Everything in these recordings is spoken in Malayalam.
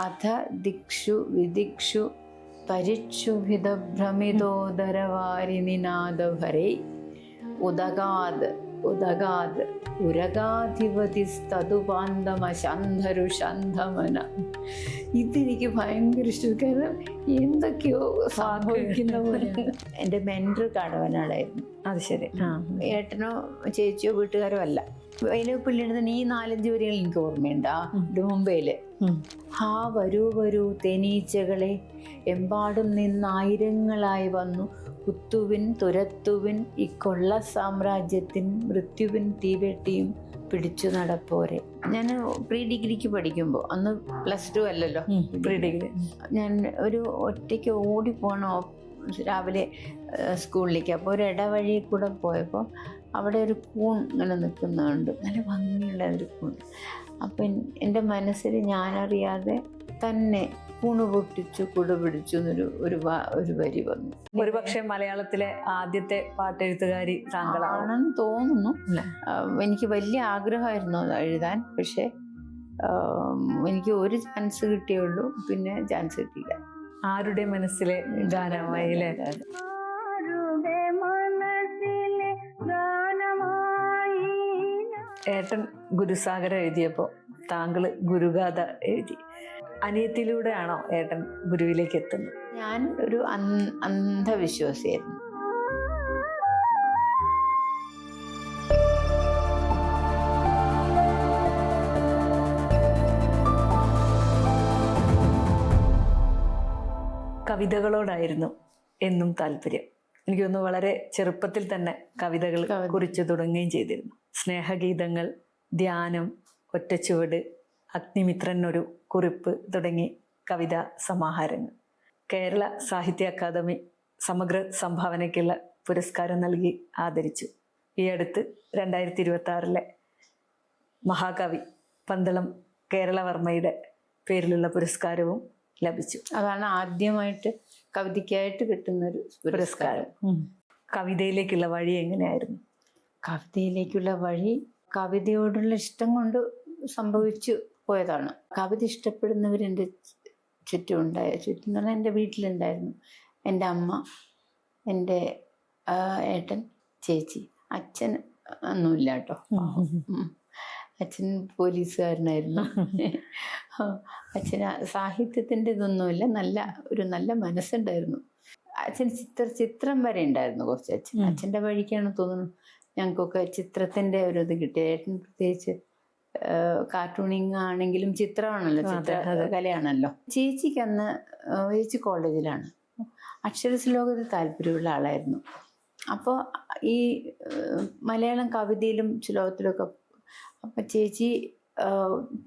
അധ ദിക്ഷു വിദിക്ഷു പരിക്ഷുഭിതഭ്രമിതോദരവാരിനിനാദഭരേ ഉദഗാത് ഉദഗാത് ഉരഗാധിപതിസ്തതുപാന്തമശന്ധരുഷന്ധമന. ഇതെനിക്ക് ഭയങ്കര ഇഷ്ടം. കാരണം എന്തൊക്കെയോ സംഭവിക്കുന്ന പോലെ. എൻ്റെ മെൻറ്റർ കടവനാടായിരുന്നു. അത് ശരി. ഏട്ടനോ ചേച്ചിയോ വീട്ടുകാരോ അല്ല. വൈലപ്പിള്ളിയുടെ ഈ 4-5 വരികൾ എനിക്ക് ഓർമ്മയുണ്ട്. മുംബൈയില് ഹാ വരൂ വരൂ തേനീച്ചകളെ, എമ്പാടും നിന്നായിരങ്ങളായി വന്നു കുത്തുവിൻ തുരത്തുവിൻ ഈ കൊള്ള സാമ്രാജ്യത്തിൻ മൃത്യുവിൻ തീവെട്ടിയും പിടിച്ചു നടപ്പോരെ. ഞാൻ പ്രീ ഡിഗ്രിക്ക് പഠിക്കുമ്പോൾ, അന്ന് +2 അല്ലല്ലോ, പ്രീ ഡിഗ്രി, ഞാൻ ഒരു ഒറ്റയ്ക്ക് ഓടിപ്പോണോ രാവിലെ സ്കൂളിലേക്ക്. അപ്പോൾ ഒരു ഇടവഴി കൂടെ പോയപ്പോൾ അവിടെ ഒരു കൂൺ ഇങ്ങനെ നിൽക്കുന്നുണ്ട്, നല്ല ഭംഗിയുള്ള ഒരു കൂൺ. അപ്പം എൻ്റെ മനസ്സിൽ ഞാനറിയാതെ തന്നെ കൂണ് പൊട്ടിച്ചു കുട പിടിച്ചു എന്നൊരു ഒരു വരി വന്നു. ഒരുപക്ഷെ മലയാളത്തിലെ ആദ്യത്തെ പാട്ടെഴുത്തുകാരി താങ്കളാണെന്ന് തോന്നുന്നു. എനിക്ക് വലിയ ആഗ്രഹമായിരുന്നു അത് എഴുതാൻ. പക്ഷെ എനിക്ക് ഒരു ചാൻസ് കിട്ടിയുള്ളൂ, പിന്നെ ചാൻസ് കിട്ടിയില്ല. ആരുടെ മനസ്സിലെ ഗാനമായി അല്ലേ? ഏട്ടൻ ഗുരുസാഗരം എഴുതിയപ്പോൾ താങ്കൾ ഗുരുഗാഥ എഴുതി. അനിയത്തിലൂടെയാണോ ഏട്ടൻ ഗുരുവിലേക്ക് എത്തുന്നത്? ഞാൻ ഒരു അന്ധവിശ്വാസിയായിരുന്നു. കവിതകളോടായിരുന്നു എന്നും താല്പര്യം. എനിക്ക് തോന്നുന്നു വളരെ ചെറുപ്പത്തിൽ തന്നെ കവിതകൾ കുറിച്ചു തുടങ്ങുകയും ചെയ്തിരുന്നു. സ്നേഹഗീതങ്ങൾ, ധ്യാനം, ഒറ്റച്ചുവട്, അഗ്നിമിത്രൻ ഒരു കുറിപ്പ് തുടങ്ങി കവിതാ സമാഹാരങ്ങൾ. കേരള സാഹിത്യ അക്കാദമി സമഗ്ര സംഭാവനയ്ക്കുള്ള പുരസ്കാരം നൽകി ആദരിച്ചു. ഈ അടുത്ത് 2026 മഹാകവി പന്തളം കേരളവർമ്മയുടെ പേരിലുള്ള പുരസ്കാരവും ലഭിച്ചു. അതാണ് ആദ്യമായിട്ട് കവിതയ്ക്കായിട്ട് കിട്ടുന്നൊരു പുരസ്കാരം. കവിതയിലേക്കുള്ള വഴി എങ്ങനെയായിരുന്നു? കവിതയിലേക്കുള്ള വഴി കവിതയോടുള്ള ഇഷ്ടം കൊണ്ട് സംഭവിച്ചു പോയതാണ്. കവിത ഇഷ്ടപ്പെടുന്നവരെൻ്റെ ചുറ്റും എന്ന് പറഞ്ഞാൽ എൻ്റെ വീട്ടിലുണ്ടായിരുന്നു. എൻ്റെ അമ്മ, എൻ്റെ ഏട്ടൻ, ചേച്ചി. അച്ഛൻ ഒന്നുമില്ല കേട്ടോ. അച്ഛൻ പോലീസുകാരനായിരുന്നു. അച്ഛന് സാഹിത്യത്തിൻ്റെ ഇതൊന്നുമില്ല, നല്ല മനസ്സുണ്ടായിരുന്നു. അച്ഛൻ ചിത്രം വരെ ഉണ്ടായിരുന്നു കുറച്ച്. അച്ഛൻ്റെ വഴിക്കാണ് തോന്നുന്നു ഞങ്ങൾക്കൊക്കെ ചിത്രത്തിൻ്റെ ഒരു ഇത് കിട്ടിയത്. ഏട്ടൻ പ്രത്യേകിച്ച് കാർട്ടൂണിങ് ആണെങ്കിലും ചിത്രമാണല്ലോ, കലയാണല്ലോ. ചേച്ചിക്ക് അന്ന് ചേച്ചി കോളേജിലാണ്. അക്ഷരശ്ലോകത്തിൽ താല്പര്യമുള്ള ആളായിരുന്നു. അപ്പോൾ ഈ മലയാളം കവിതയിലും ശ്ലോകത്തിലൊക്കെ അപ്പം ചേച്ചി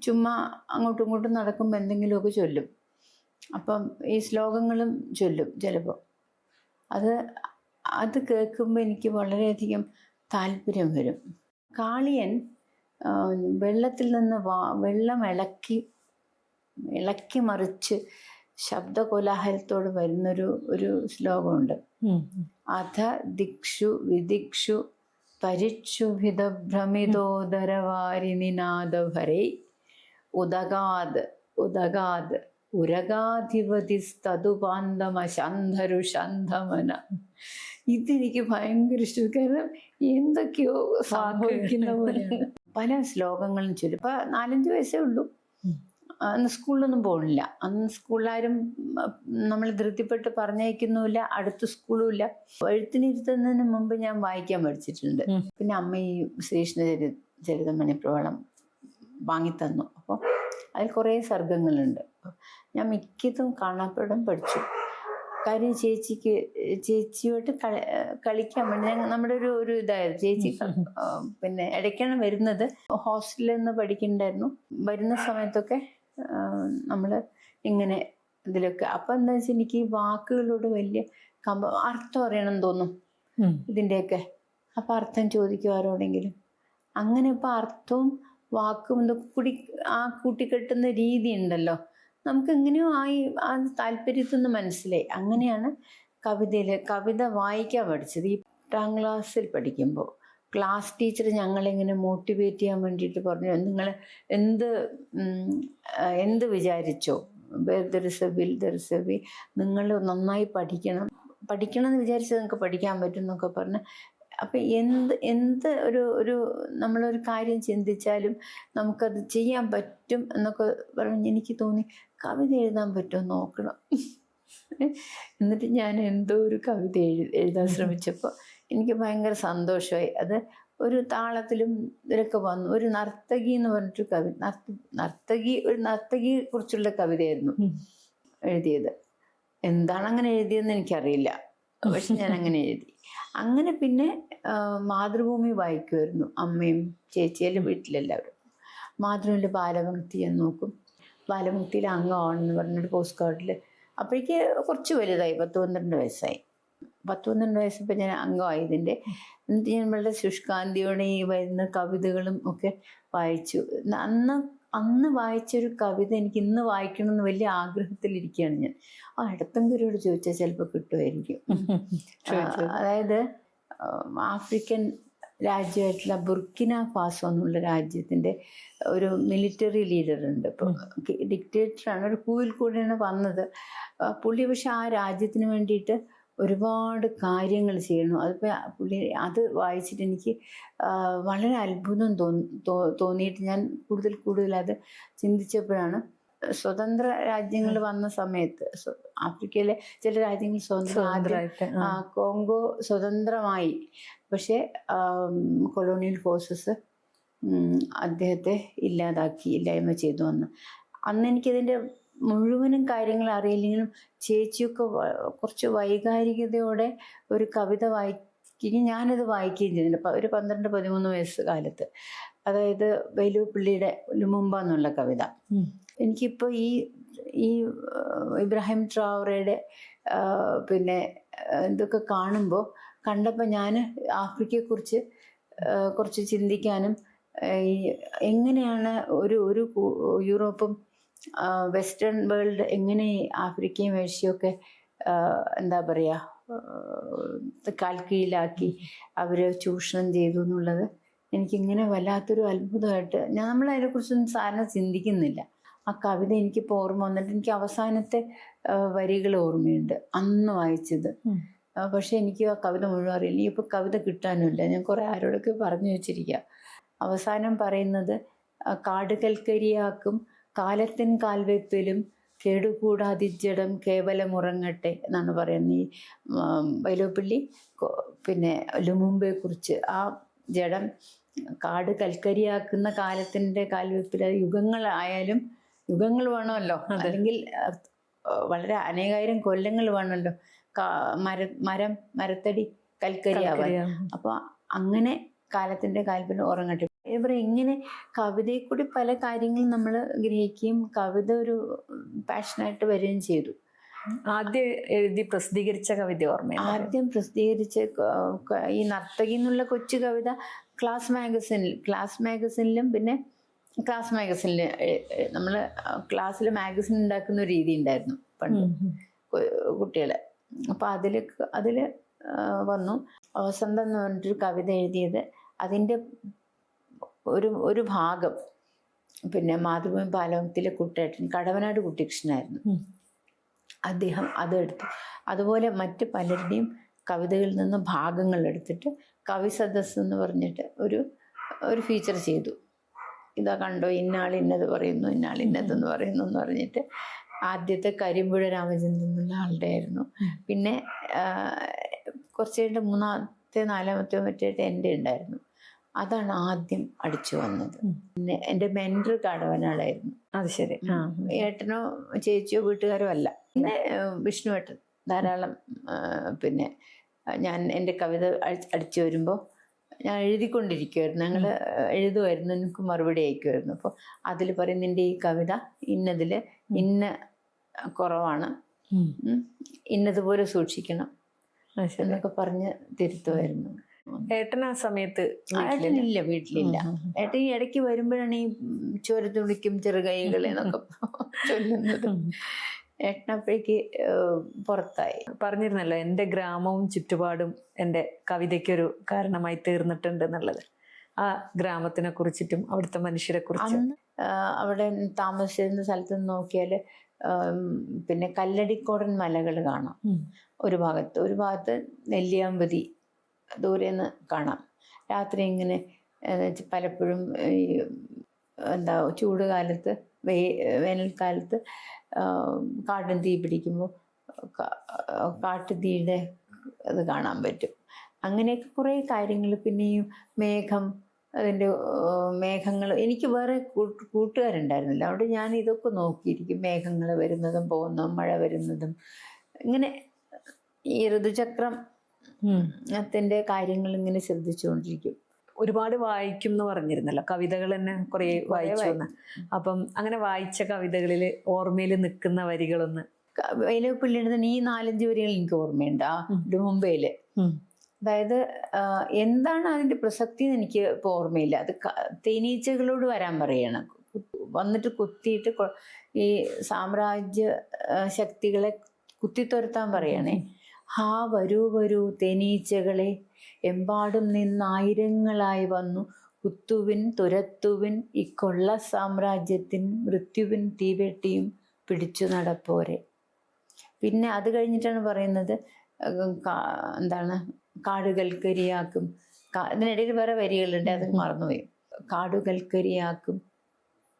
ചുമ്മാ അങ്ങോട്ടും ഇങ്ങോട്ടും നടക്കുമ്പോൾ എന്തെങ്കിലുമൊക്കെ ചൊല്ലും. അപ്പം ഈ ശ്ലോകങ്ങളും ചൊല്ലും ചിലപ്പോൾ. അത് കേൾക്കുമ്പോൾ എനിക്ക് വളരെയധികം താല്പര്യം വരും. കാളിയൻ വെള്ളത്തിൽ നിന്ന് വെള്ളം ഇളക്കി മറിച്ച് ശബ്ദകോലാഹലത്തോട് വരുന്നൊരു ശ്ലോകമുണ്ട്. അധ ദിക്ഷു വിദിക്ഷു പരിക്ഷുഭിതഭ്രമിതോദരവാരിനിനാദഭരേ ഉദഗാത് ഉദഗാത് ഉരഗാധിപതിസ്തതുപാന്തമശന്ധരുഷന്ധമന. ഇതെനിക്ക് ഭയങ്കര ഇഷ്ടം. കാരണം എന്തൊക്കെയോ സംഭവിക്കുന്ന പോലെയാണ്. പല ശ്ലോകങ്ങളും ചൊല്ലും. ഇപ്പം 4-5 വയസ്സേ ഉള്ളൂ. അന്ന് സ്കൂളിലൊന്നും പോകണില്ല. അന്ന് സ്കൂളിലാരും നമ്മൾ ധൃതിപ്പെട്ട് പറഞ്ഞയക്കുന്നുമില്ല, അടുത്ത സ്കൂളും ഇല്ല. എഴുത്തിനിരുത്തുന്നതിന് മുമ്പ് ഞാൻ വായിക്കാൻ പഠിച്ചിട്ടുണ്ട്. പിന്നെ അമ്മ ഈ ശ്രീകൃഷ്ണചരിതമണിപ്രവാളം വാങ്ങിത്തന്നു. അപ്പോൾ അതിൽ കുറേ സർഗങ്ങളുണ്ട്. ഞാൻ മിക്കതും കാണാപ്പാടം പഠിച്ചു. കാര്യം ചേച്ചിയോട്ട് കളിക്കാൻ വേണ്ടി നമ്മുടെ ഒരു ഇതായിരുന്നു. ചേച്ചി പിന്നെ ഇടയ്ക്കാണ് വരുന്നത്. ഹോസ്റ്റലിൽ നിന്ന് പഠിക്കുന്നുണ്ടായിരുന്നു. വരുന്ന സമയത്തൊക്കെ നമ്മൾ ഇങ്ങനെ ഇതിലൊക്കെ. അപ്പം എന്താ വെച്ചാൽ എനിക്ക് ഈ വാക്കുകളോട് വലിയ അർത്ഥം അറിയണം തോന്നും ഇതിൻ്റെയൊക്കെ. അപ്പം അർത്ഥം ചോദിക്കും ആരോടെങ്കിലും. അങ്ങനെ ഇപ്പം അർത്ഥവും വാക്കും ഇതൊക്കെ കൂടി കൂട്ടിക്കെട്ടുന്ന രീതി ഉണ്ടല്ലോ, നമുക്ക് എങ്ങനെയോ ആ താല്പര്യത്തിൽ നിന്ന് മനസ്സിലായി. അങ്ങനെയാണ് കവിത വായിക്കാൻ പഠിച്ചത്. ഈ 8ാം ക്ലാസ്സിൽ പഠിക്കുമ്പോൾ ക്ലാസ് ടീച്ചർ ഞങ്ങളിങ്ങനെ മോട്ടിവേറ്റ് ചെയ്യാൻ വേണ്ടിയിട്ട് പറഞ്ഞു, നിങ്ങൾ എന്ത് വിചാരിച്ചോ, ദർസവി നിങ്ങൾ നന്നായി പഠിക്കണം എന്ന് വിചാരിച്ചത് നിങ്ങൾക്ക് പഠിക്കാൻ പറ്റും എന്നൊക്കെ പറഞ്ഞ്. അപ്പം എന്ത് ഒരു നമ്മളൊരു കാര്യം ചിന്തിച്ചാലും നമുക്കത് ചെയ്യാൻ പറ്റും എന്നൊക്കെ പറഞ്ഞ് എനിക്ക് തോന്നി കവിത എഴുതാൻ പറ്റുമോ നോക്കണം. എന്നിട്ട് ഞാൻ എന്തോ ഒരു കവിത എഴുതാൻ ശ്രമിച്ചപ്പോൾ എനിക്ക് ഭയങ്കര സന്തോഷമായി. അത് ഒരു താളത്തിലും ഇതിലൊക്കെ വന്നു. ഒരു നർത്തകി എന്ന് പറഞ്ഞിട്ടൊരു ഒരു നർത്തകിയെ കുറിച്ചുള്ള കവിതയായിരുന്നു എഴുതിയത്. എന്താണ് അങ്ങനെ എഴുതിയെന്ന് എനിക്കറിയില്ല, പക്ഷെ ഞാൻ അങ്ങനെ എഴുതി. അങ്ങനെ പിന്നെ മാതൃഭൂമി വായിക്കുമായിരുന്നു. അമ്മയും ചേച്ചിയെല്ലാം വീട്ടിലെല്ലാവരും മാതൃഭൂമിയിൽ ബാലഭക്തി ഞാൻ നോക്കും. ബാലഭക്തിയിൽ അംഗമാണെന്ന് പറഞ്ഞൊരു പോസ്റ്റ് കാർഡിൽ. അപ്പോഴേക്ക് കുറച്ച് വലുതായി, 10-12 വയസ്സായി. 10-12 വയസ്സപ്പോൾ ഞാൻ അംഗമായി ഇതിൻ്റെ. എന്നിട്ട് ഞാൻ വളരെ ശുഷ്കാന്തിയോടെ ഈ വരുന്ന കവിതകളും ഒക്കെ വായിച്ചു. അന്ന് വായിച്ചൊരു കവിത എനിക്ക് ഇന്ന് വായിക്കണമെന്ന് വലിയ ആഗ്രഹത്തിലിരിക്കുകയാണ് ഞാൻ. എടത്തൻകുരിയോട് ചോദിച്ചാൽ ചിലപ്പോൾ കിട്ടുമായിരിക്കും. അതായത് ആഫ്രിക്കൻ രാജ്യമായിട്ടുള്ള ബുർക്കിന ഫാസോ എന്നുള്ള രാജ്യത്തിൻ്റെ ഒരു മിലിറ്ററി ലീഡർ ഉണ്ട്. ഇപ്പോൾ ഡിക്റ്റേറ്ററാണ്, ഒരു കൂവിൽ കൂടെയാണ് വന്നത് പുള്ളി. പക്ഷെ ആ രാജ്യത്തിന് വേണ്ടിയിട്ട് ഒരുപാട് കാര്യങ്ങൾ ചെയ്യണം. അതിപ്പോൾ പുള്ളി അത് വായിച്ചിട്ട് എനിക്ക് വളരെ അത്ഭുതം തോന്നിയിട്ട് ഞാൻ കൂടുതൽ അത് ചിന്തിച്ചപ്പോഴാണ് സ്വതന്ത്ര രാജ്യങ്ങൾ വന്ന സമയത്ത് ആഫ്രിക്കയിലെ ചില രാജ്യങ്ങൾ കോങ്കോ സ്വതന്ത്രമായി. പക്ഷേ കൊളോണിയൽ ഫോഴ്സസ് അദ്ദേഹത്തെ ഇല്ലായ്മ ചെയ്തു അന്ന് എനിക്കതിൻ്റെ മുഴുവനും കാര്യങ്ങൾ അറിയില്ലെങ്കിലും ചേച്ചിയൊക്കെ കുറച്ച് വൈകാരികതയോടെ ഒരു കവിത വായിക്കുകയും ഞാനത് വായിക്കുകയും ചെയ്തില്ല. ഒരു 12-13 വയസ്സ് കാലത്ത്. അതായത് വൈലോപ്പിള്ളിയുടെ ലുമുമ്പ എന്നുള്ള കവിത. എനിക്കിപ്പോൾ ഈ ഇബ്രാഹിം ട്രാവറയുടെ പിന്നെ ഇതൊക്കെ കണ്ടപ്പോൾ ഞാൻ ആഫ്രിക്കയെക്കുറിച്ച് കുറച്ച് ചിന്തിക്കാനും എങ്ങനെയാണ് ഒരു യൂറോപ്പും വെസ്റ്റേൺ വേൾഡ് എങ്ങനെ ആഫ്രിക്കയും ഏഷ്യയൊക്കെ എന്താ പറയുക കാൽക്കീഴിലാക്കി അവർ ചൂഷണം ചെയ്തു എന്നുള്ളത് എനിക്കിങ്ങനെ വല്ലാത്തൊരു അത്ഭുതമായിട്ട് നമ്മളതിനെക്കുറിച്ചൊന്നും സാധാരണ ചിന്തിക്കുന്നില്ല. ആ കവിത എനിക്കിപ്പോൾ ഓർമ്മ വന്നിട്ട് എനിക്ക് അവസാനത്തെ വരികൾ ഓർമ്മയുണ്ട് അന്ന് വായിച്ചത്. പക്ഷെ എനിക്ക് ആ കവിത മുഴുവൻ അറിയില്ല. ഇപ്പോൾ കവിത കിട്ടാനുമില്ല. ഞാൻ കുറേ ആരോടൊക്കെ പറഞ്ഞു വെച്ചിരിക്കുക. അവസാനം പറയുന്നത് കാടുകൽക്കരിയാക്കും കാലത്തിൻ കാൽവെപ്പിലും കേടുകൂടാതിജടം കേവലമുറങ്ങട്ടെ എന്നാണ് പറയുന്നത്. ഈ വൈലോപ്പിള്ളി പിന്നെ ലുമുമ്പയെക്കുറിച്ച് ആ ജഡം കാട് കൽക്കരിയാക്കുന്ന കാലത്തിൻ്റെ കാൽവെപ്പിൽ യുഗങ്ങളായാലും യുഗങ്ങൾ വേണമല്ലോ, അല്ലെങ്കിൽ വളരെ അനേകായിരം കൊല്ലങ്ങൾ വേണമല്ലോ മരത്തടി കൽക്കരിയാവാൻ. അപ്പോൾ അങ്ങനെ കാലത്തിൻ്റെ കാൽവെപ്പിൽ ഉറങ്ങട്ടെ. ഇവിടെ ഇങ്ങനെ കവിതയിൽ കൂടി പല കാര്യങ്ങളും നമ്മൾ ഗ്രഹിക്കുകയും കവിത ഒരു പാഷനായിട്ട് വരികയും ചെയ്തു. ആദ്യം എഴുതി പ്രസിദ്ധീകരിച്ച കവിത ഓർമ്മ? ആദ്യം പ്രസിദ്ധീകരിച്ച ഈ നർത്തകി എന്നുള്ള കൊച്ചു കവിത ക്ലാസ് മാഗസിനിലും പിന്നെ ക്ലാസ് മാഗസിനിൽ നമ്മൾ ക്ലാസ്സിൽ മാഗസിൻ ഉണ്ടാക്കുന്ന ഒരു രീതി ഉണ്ടായിരുന്നു പണ്ട് കുട്ടികളെ. അപ്പോൾ അതിൽ വന്നു. വസന്തം എന്ന് പറഞ്ഞിട്ടൊരു കവിത എഴുതിയത്. അതിൻ്റെ ഒരു ഭാഗം പിന്നെ മാതൃഭൂമി ബാലഭക്തിയിലെ കുട്ടേട്ടൻ കടവനാട് കുട്ടികൃഷ്ണനായിരുന്നു, അദ്ദേഹം അതെടുത്തു. അതുപോലെ മറ്റ് പലരുടെയും കവിതകളിൽ നിന്ന് ഭാഗങ്ങൾ എടുത്തിട്ട് കവി സദസ് എന്ന് പറഞ്ഞിട്ട് ഒരു ഫീച്ചർ ചെയ്തു. ഇതാ കണ്ടോ, ഇന്നാൾ ഇന്നത് പറയുന്നു, ഇന്നാൾ ഇന്നതെന്ന് പറയുന്നു എന്ന് പറഞ്ഞിട്ട്. ആദ്യത്തെ കരിമ്പുഴ രാമചന്ദ്രൻ എന്നുള്ള ആളുടെ ആയിരുന്നു. പിന്നെ കുറച്ച് കഴിഞ്ഞിട്ട് 3-ാമത്തെ 4-ാമത്തെ മറ്റായിട്ട് എൻ്റെ ഉണ്ടായിരുന്നു. അതാണ് ആദ്യം അടിച്ചു വന്നത്. പിന്നെ എൻ്റെ മെൻറ്റർ കടവനാടായിരുന്നു. അത് ശരി. ഏട്ടനോ ചേച്ചിയോ വീട്ടുകാരോ അല്ല. പിന്നെ വിഷ്ണുവേട്ടൻ ധാരാളം പിന്നെ ഞാൻ എൻ്റെ കവിത അടിച്ചു വരുമ്പോൾ ഞാൻ എഴുതിക്കൊണ്ടിരിക്കുമായിരുന്നു. ഞങ്ങൾ എഴുതുമായിരുന്നു, എനിക്ക് മറുപടി അയക്കുമായിരുന്നു. അപ്പോൾ അതിൽ പറയും നിൻ്റെ ഈ കവിത ഇന്നതിൽ ഇന്ന കുറവാണ്, ഇന്നതുപോലെ സൂക്ഷിക്കണം എന്നൊക്കെ പറഞ്ഞ് തിരുത്തുമായിരുന്നു. ഏട്ടൻ ആ സമയത്ത് ഏട്ടനില്ല, വീട്ടിലില്ല. ഏട്ടൻ ഈ ഇടയ്ക്ക് വരുമ്പോഴാണ് ഈ ചോരത്തുടിക്കും ചെറുകൈകൾ എന്നൊക്കെ ചൊല്ലുന്നത്. ഏട്ടനപ്പോഴേക്ക് പുറത്തായി. പറഞ്ഞിരുന്നല്ലോ എൻ്റെ ഗ്രാമവും ചുറ്റുപാടും എൻ്റെ കവിതയ്ക്കൊരു കാരണമായി തീർന്നിട്ടുണ്ട് എന്നുള്ളത്. ആ ഗ്രാമത്തിനെ കുറിച്ചിട്ടും അവിടുത്തെ മനുഷ്യരെ കുറിച്ചും. അന്ന് അവിടെ താമസിച്ചിരുന്ന സ്ഥലത്ത് നിന്ന് നോക്കിയാൽ പിന്നെ കല്ലടിക്കോടൻ മലകൾ കാണാം ഒരു ഭാഗത്ത് നെല്ലിയാമ്പതി ദൂരെ നിന്ന് കാണാം. രാത്രി ഇങ്ങനെ പലപ്പോഴും ഈ എന്താ ചൂട് കാലത്ത് വേനൽക്കാലത്ത് കാട്ടും തീ പിടിക്കുമ്പോൾ കാട്ടുതീയുടെ അത് കാണാൻ പറ്റും. അങ്ങനെയൊക്കെ കുറേ കാര്യങ്ങൾ. പിന്നെയും അതിൻ്റെ മേഘങ്ങൾ. എനിക്ക് വേറെ കൂട്ടുകാരുണ്ടായിരുന്നില്ല, അവിടെ ഞാൻ ഇതൊക്കെ നോക്കിയിരിക്കും, മേഘങ്ങൾ വരുന്നതും പോകുന്നതും മഴ വരുന്നതും. ഇങ്ങനെ ഈ ഋതുചക്രത്തിൻ്റെ കാര്യങ്ങൾ ഇങ്ങനെ ശ്രദ്ധിച്ചുകൊണ്ടിരിക്കും. ഒരുപാട് വായിക്കും എന്ന് പറഞ്ഞിരുന്നല്ലോ, കവിതകൾ തന്നെ കുറേ വായിച്ചു എന്ന്. അപ്പം അങ്ങനെ വായിച്ച കവിതകളിൽ ഓർമ്മയിൽ നിൽക്കുന്ന വരികളൊന്ന്. വൈലോപ്പിള്ളിയുടെ ഈ 4-5 വരികൾ എനിക്ക് ഓർമ്മയുണ്ട്. ആ ഡൂംബയില്, അതായത് എന്താണ് അതിൻ്റെ പ്രസക്തി എന്ന് എനിക്ക് ഇപ്പോൾ ഓർമ്മയില്ല. അത് തേനീച്ചകളോട് വരാൻ പറയണം, വന്നിട്ട് കുത്തിയിട്ട് ഈ സാമ്രാജ്യ ശക്തികളെ കുത്തിത്തുരത്താൻ പറയണേ. ഹാ വരൂ വരൂ തേനീച്ചകളെ, എമ്പാടും നിന്നായിരങ്ങളായി വന്നു കുത്തുവിൻ തുരത്തുവിൻ ഇക്കൊള്ള സാമ്രാജ്യത്തിൻ മൃത്യുവിൻ തീവെട്ടിയും പിടിച്ചു നടപ്പോരെ. പിന്നെ അത് കഴിഞ്ഞിട്ടാണ് പറയുന്നത് എന്താണ്, കാടുകൽക്കരിയാക്കും. ഇതിനിടയിൽ വേറെ വരികളുണ്ട്, അത് മറന്നുപോയി. കാടുകൽക്കരിയാക്കും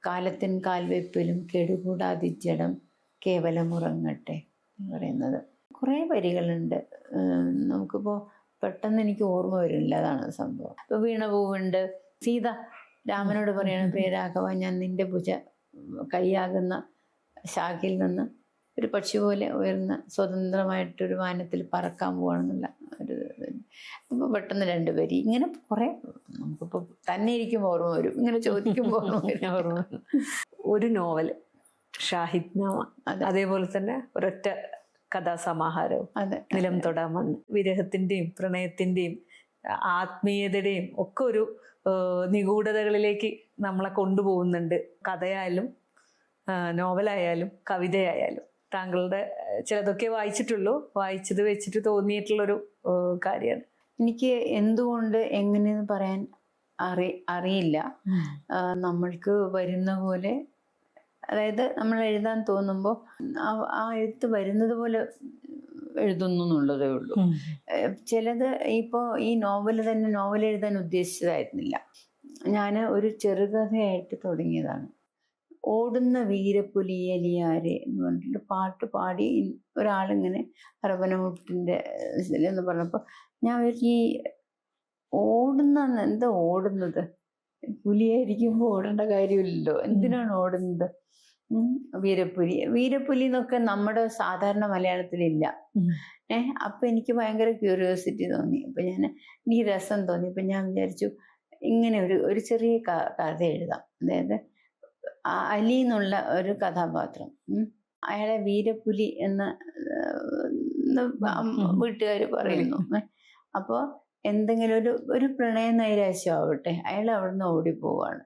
കാലത്തിൻ കാൽവെപ്പിലും കെടുകൂടാതിജടം കേവലമുറങ്ങട്ടെ എന്ന് പറയുന്നത്. കുറേ വരികളുണ്ട്, നമുക്കിപ്പോൾ പെട്ടെന്ന് എനിക്ക് ഓർമ്മ വരില്ല, അതാണ് സംഭവം. ഇപ്പോൾ വീണപൂവുണ്ട്. സീത രാമനോട് പറയണം, പ്രിയ രാഘവ, ഞാൻ നിന്റെ കൈയാകുന്ന ശാഖയിൽ നിന്ന് ഒരു പക്ഷി പോലെ ഉയർന്ന സ്വതന്ത്രമായിട്ടൊരു വാനത്തിൽ പറക്കാൻ പോവാണെന്നുള്ള ഒരു. അപ്പോൾ പെട്ടെന്ന് 2 വരി ഇങ്ങനെ കുറേ നമുക്കിപ്പോൾ തന്നെ ഇരിക്കുമ്പോൾ ഓർമ്മ വരും, ഇങ്ങനെ ചോദിക്കുമ്പോൾ ഓർമ്മ. ഒരു നോവൽ ഷാഹിദ്നാമ, അതേപോലെ തന്നെ ഒരൊറ്റ കഥാസമാഹാരവും നിലം തൊടാ മണ്ണ്. വിരഹത്തിൻ്റെയും പ്രണയത്തിൻ്റെയും ആത്മീയതയുടെയും ഒക്കെ ഒരു നിഗൂഢതകളിലേക്ക് നമ്മളെ കൊണ്ടുപോകുന്നുണ്ട്. കഥയായാലും നോവലായാലും കവിതയായാലും. താങ്കളുടെ ചിലതൊക്കെ വായിച്ചിട്ടുള്ളൂ, വായിച്ചത് വെച്ചിട്ട് തോന്നിയിട്ടുള്ളൊരു കാര്യമാണ്. എനിക്ക് എന്തുകൊണ്ട് എങ്ങനെയെന്ന് പറയാൻ അറിയില്ല. നമ്മൾക്ക് വരുന്ന പോലെ, അതായത് നമ്മൾ എഴുതാൻ തോന്നുമ്പോൾ ആ എഴുത്ത് വരുന്നത് പോലെ എഴുതുന്നു എന്നുള്ളതേ ഉള്ളൂ. ചിലത് ഇപ്പോൾ ഈ നോവൽ എഴുതാൻ ഉദ്ദേശിച്ചതായിരുന്നില്ല. ഞാൻ ഒരു ചെറുകഥയായിട്ട് തുടങ്ങിയതാണ്. ഓടുന്ന വീരപ്പുലിയലിയാരെ എന്ന് പറഞ്ഞിട്ട് പാട്ട് പാടി ഒരാളിങ്ങനെ അറബനമുട്ടിൻ്റെ എന്ന് പറഞ്ഞപ്പോൾ ഞാൻ ഈ എന്താ ഓടുന്നത്, പുലിയായിരിക്കുമ്പോൾ ഓടേണ്ട കാര്യമില്ലല്ലോ, എന്തിനാണ് ഓടുന്നത്? വീരപ്പുലി എന്നൊക്കെ നമ്മുടെ സാധാരണ മലയാളത്തിലില്ല. അപ്പം എനിക്ക് ഭയങ്കര ക്യൂരിയോസിറ്റി തോന്നി. അപ്പം എനിക്ക് രസം തോന്നി. അപ്പം ഞാൻ വിചാരിച്ചു ഇങ്ങനെ ഒരു ചെറിയ കഥ എഴുതാം. അതായത് അലി എന്നുള്ള ഒരു കഥാപാത്രം, അയാളെ വീരപ്പുലി എന്ന് വീട്ടുകാർ പറയുന്നു. അപ്പോൾ എന്തെങ്കിലും ഒരു പ്രണയ നൈരാശ്യം ആവട്ടെ, അയാൾ അവിടുന്ന് ഓടിപ്പോവാണ്.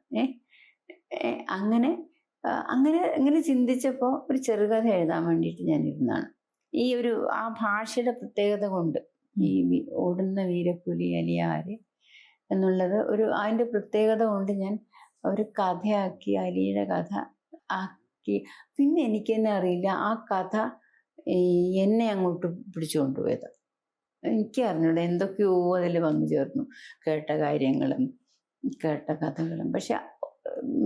അങ്ങനെ ചിന്തിച്ചപ്പോൾ ഒരു ചെറുകഥ എഴുതാൻ വേണ്ടിയിട്ട് ഞാൻ ഇരുന്നാണ്. ആ ഭാഷയുടെ പ്രത്യേകത കൊണ്ട്, ഈ ഓടുന്ന വീരപ്പുലി അലിയാര് എന്നുള്ളത് അതിൻ്റെ പ്രത്യേകത കൊണ്ട് ഞാൻ ഒരു കഥയാക്കി, അലിയുടെ കഥ ആക്കി. പിന്നെ എനിക്ക് തന്നെ അറിയില്ല ആ കഥ എന്നെ അങ്ങോട്ട് പിടിച്ചു കൊണ്ടുപോയത്. എനിക്ക് അറിഞ്ഞൂടെ, എന്തൊക്കെയോ അതിൽ വന്നു ചേർന്നു, കേട്ട കാര്യങ്ങളും കേട്ട കഥകളും. പക്ഷെ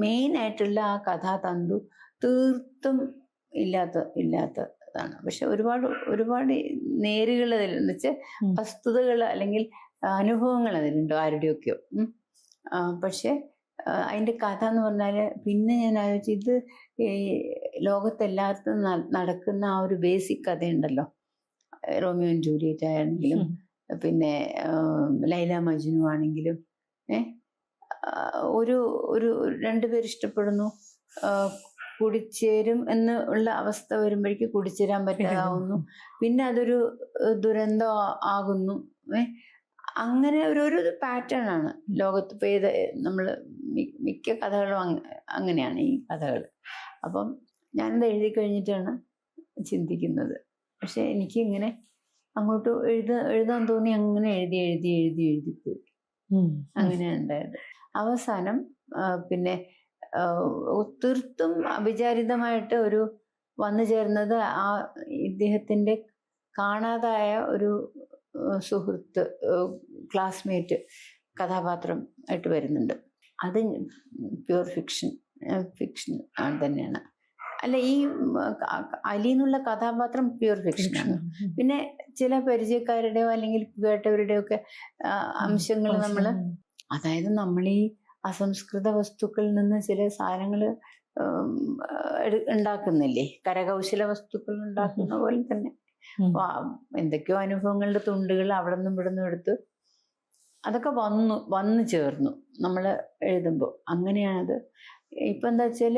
മെയിനായിട്ടുള്ള ആ കഥാതന്തു തീർത്തും ഇല്ലാത്തതാണ്. പക്ഷെ ഒരുപാട് നേരുകൾ അതിലെന്ന് വെച്ചാൽ വസ്തുതകൾ അല്ലെങ്കിൽ അനുഭവങ്ങൾ അതിലുണ്ടോ ആരുടെയൊക്കെയോ. പക്ഷെ അതിൻ്റെ കഥ എന്ന് പറഞ്ഞാൽ പിന്നെ ഞാൻ ആലോചിച്ചു, ഇത് ലോകത്തെല്ലായിടത്തും നടക്കുന്ന ആ ഒരു ബേസിക് കഥയുണ്ടല്ലോ, റോമിയോ ആൻഡ് ജൂലിയറ്റ് ആണെങ്കിലും പിന്നെ ലൈല മജ്നു ആണെങ്കിലും, ഒരു 2 പേര് ഇഷ്ടപ്പെടുന്നു, കുടിച്ചേരും എന്നുള്ള അവസ്ഥ വരുമ്പോഴേക്ക് കുടിച്ചേരാൻ പറ്റാതാവുന്നു, പിന്നെ അതൊരു ദുരന്തം ആകുന്നു. അങ്ങനെ ഒരു പാറ്റേൺ ആണ് ലോകത്ത്. ഇപ്പോൾ നമ്മൾ മിക്ക കഥകളും അങ്ങനെയാണ് ഈ കഥകൾ. അപ്പം ഞാനത് എഴുതി കഴിഞ്ഞിട്ടാണ് ചിന്തിക്കുന്നത്. പക്ഷെ എനിക്ക് ഇങ്ങനെ അങ്ങോട്ട് എഴുതാൻ തോന്നി, അങ്ങനെ എഴുതിപ്പോയി. അങ്ങനെയാണ് ഉണ്ടായത്. അവസാനം പിന്നെ തീർത്തും അവിചാരിതമായിട്ട് വന്നു ചേർന്നത് ആ ഇദ്ദേഹത്തിൻ്റെ കാണാതായ ഒരു സുഹൃത്ത്, ക്ലാസ്മേറ്റ് കഥാപാത്രം ആയിട്ട് വരുന്നുണ്ട്. അത് പ്യുവർ ഫിക്ഷൻ തന്നെയാണ്. അല്ല, ഈ അലി എന്നുള്ള കഥാപാത്രം പ്യുവർ ഫിക്ഷനാണ്. പിന്നെ ചില പരിചയക്കാരുടെയോ അല്ലെങ്കിൽ കേട്ടവരുടെയോ ഒക്കെ അംശങ്ങൾ നമ്മൾ, അതായത് നമ്മൾ ഈ അസംസ്കൃത വസ്തുക്കളിൽ നിന്ന് ചില സാധനങ്ങൾ ഉണ്ടാക്കുന്നില്ലേ, കരകൗശല വസ്തുക്കൾ ഉണ്ടാക്കുന്ന പോലെ തന്നെ എന്തൊക്കെയോ അനുഭവങ്ങളുടെ തുണ്ടുകൾ അവിടെ നിന്നും ഇവിടെ നിന്നും എടുത്ത് അതൊക്കെ വന്നു ചേർന്നു നമ്മൾ എഴുതുമ്പോൾ. അങ്ങനെയാണത്. ഇപ്പം എന്താ വെച്ചാൽ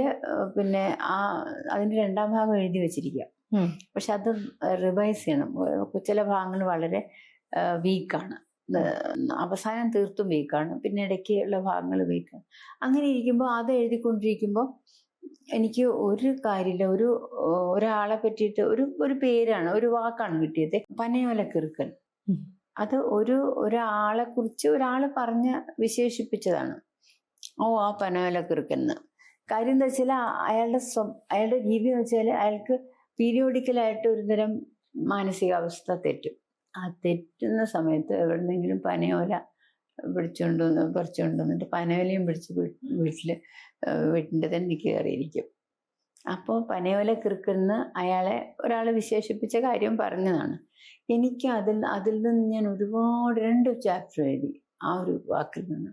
പിന്നെ അതിൻ്റെ 2ാം ഭാഗം എഴുതി വെച്ചിരിക്കുക. പക്ഷെ അത് റിവൈസ് ചെയ്യണം. ചില ഭാഗങ്ങൾ വളരെ വീക്കാണ്, അവസാനം തീർത്തും വീക്കാണ്, പിന്നെ ഇടയ്ക്കുള്ള ഭാഗങ്ങൾ വീക്കാണ്. അങ്ങനെ ഇരിക്കുമ്പോൾ അത് എഴുതിക്കൊണ്ടിരിക്കുമ്പോൾ എനിക്ക് ഒരു കാര്യമില്ല, ഒരാളെ പറ്റിയിട്ട് ഒരു പേരാണ്, ഒരു വാക്കാണ് കിട്ടിയത്, പനയോലക്കിറുക്കൻ. അത് ഒരാളെ കുറിച്ച് ഒരാൾ വിശേഷിപ്പിച്ചതാണ്. ആ പനയോലക്കിറുക്കൻ എന്ന്. കാര്യം എന്താ വെച്ചാൽ അയാളുടെ രീതി എന്ന് വെച്ചാൽ അയാൾക്ക് പീരിയോഡിക്കലായിട്ട് ഒരുതരം മാനസികാവസ്ഥ തെറ്റും. ആ തെറ്റുന്ന സമയത്ത് എവിടെന്നെങ്കിലും പനയോല പറിച്ചുകൊണ്ട് വന്നിട്ട് പനയോലയും പിടിച്ച് വീട്ടിൻ്റെ തന്നെ കയറിയിരിക്കും. അപ്പോൾ പനയോലക്കിറുക്കെന്ന് അയാളെ ഒരാൾ വിശേഷിപ്പിച്ച കാര്യം പറഞ്ഞതാണ്. എനിക്ക് അതിൽ നിന്ന് ഞാൻ ഒരുപാട് 2 ചാപ്റ്റർ എഴുതി ആ ഒരു വാക്കിൽ നിന്ന്.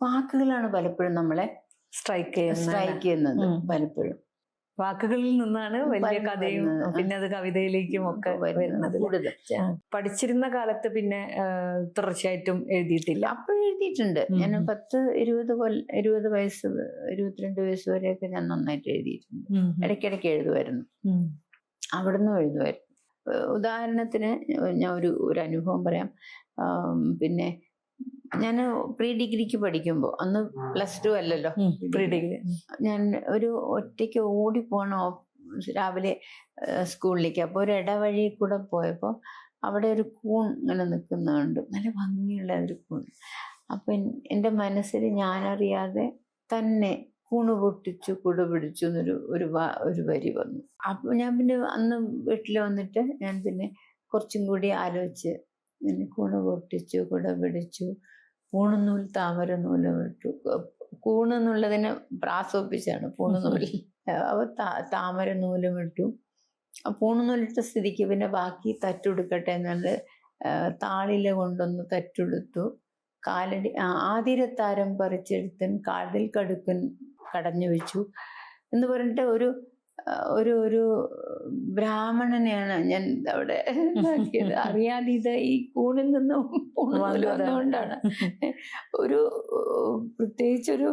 വാക്കുകളാണ് പലപ്പോഴും നമ്മളെ സ്ട്രൈക്ക് ചെയ്യുന്നത്. പലപ്പോഴും വാക്കുകളിൽ നിന്നാണ് വലിയ കഥയും പിന്നെ അത് കവിതയിലേക്കും ഒക്കെ വരുന്നത്. പഠിച്ചിരുന്ന കാലത്ത് പിന്നെ തുടർച്ചയായിട്ടും എഴുതിയിട്ടില്ല? അപ്പോഴും എഴുതിയിട്ടുണ്ട്. ഞാൻ 22 വയസ്സ് വരെയൊക്കെ ഞാൻ നന്നായിട്ട് എഴുതിയിട്ടുണ്ട്. ഇടയ്ക്കിടയ്ക്ക് എഴുതുമായിരുന്നു, അവിടുന്ന് എഴുതുമായിരുന്നു. ഉദാഹരണത്തിന് ഞാൻ ഒരു അനുഭവം പറയാം. പിന്നെ ഞാൻ പ്രീ ഡിഗ്രിക്ക് പഠിക്കുമ്പോൾ, അന്ന് +2 അല്ലല്ലോ, പ്രീ ഡിഗ്രി, ഞാൻ ഒരു ഒറ്റയ്ക്ക് ഓടിപ്പോണോ രാവിലെ സ്കൂളിലേക്ക്. അപ്പോൾ ഒരു ഇടവഴി കൂടെ പോയപ്പോൾ അവിടെ ഒരു കൂൺ ഇങ്ങനെ നിൽക്കുന്നുണ്ട്, നല്ല ഭംഗിയുള്ള ഒരു കൂൺ. അപ്പം എൻ്റെ മനസ്സിൽ ഞാനറിയാതെ തന്നെ കൂണ് പൊട്ടിച്ചു കുട പിടിച്ചു എന്നൊരു ഒരു വരി വന്നു. അപ്പോൾ ഞാൻ പിന്നെ അന്ന് വീട്ടിൽ വന്നിട്ട് ഞാൻ പിന്നെ കുറച്ചും കൂടി ആലോചിച്ച്, പിന്നെ കൂണ് പൊട്ടിച്ചു കുട പിടിച്ചു, പൂണുനൂൽ താമര നൂല് വിട്ടു. കൂണെന്നുള്ളതിനെ പ്രാസോപ്പിച്ചാണ് പൂണുനൂൽ. അപ്പോൾ താമര നൂലും ഇട്ടു. പൂണുനൂലിട്ട സ്ഥിതിക്ക് പിന്നെ ബാക്കി തട്ടുടുക്കട്ടെ എന്നുള്ളത് താളില കൊണ്ടൊന്ന് തട്ടുടുത്തു. ആതിരത്താരം പറിച്ചെടുത്തൻ കാതിൽ കടുക്കൻ കടഞ്ഞു വെച്ചു എന്ന് പറഞ്ഞിട്ട് ഒരു ബ്രാഹ്മണനെയാണ് ഞാൻ അവിടെ ഉണ്ടാക്കിയത്. അറിയാതെ ഇത് ഈ കൂണിൽ നിന്നും വന്നുകൊണ്ടാണ്. പ്രത്യേകിച്ചൊരു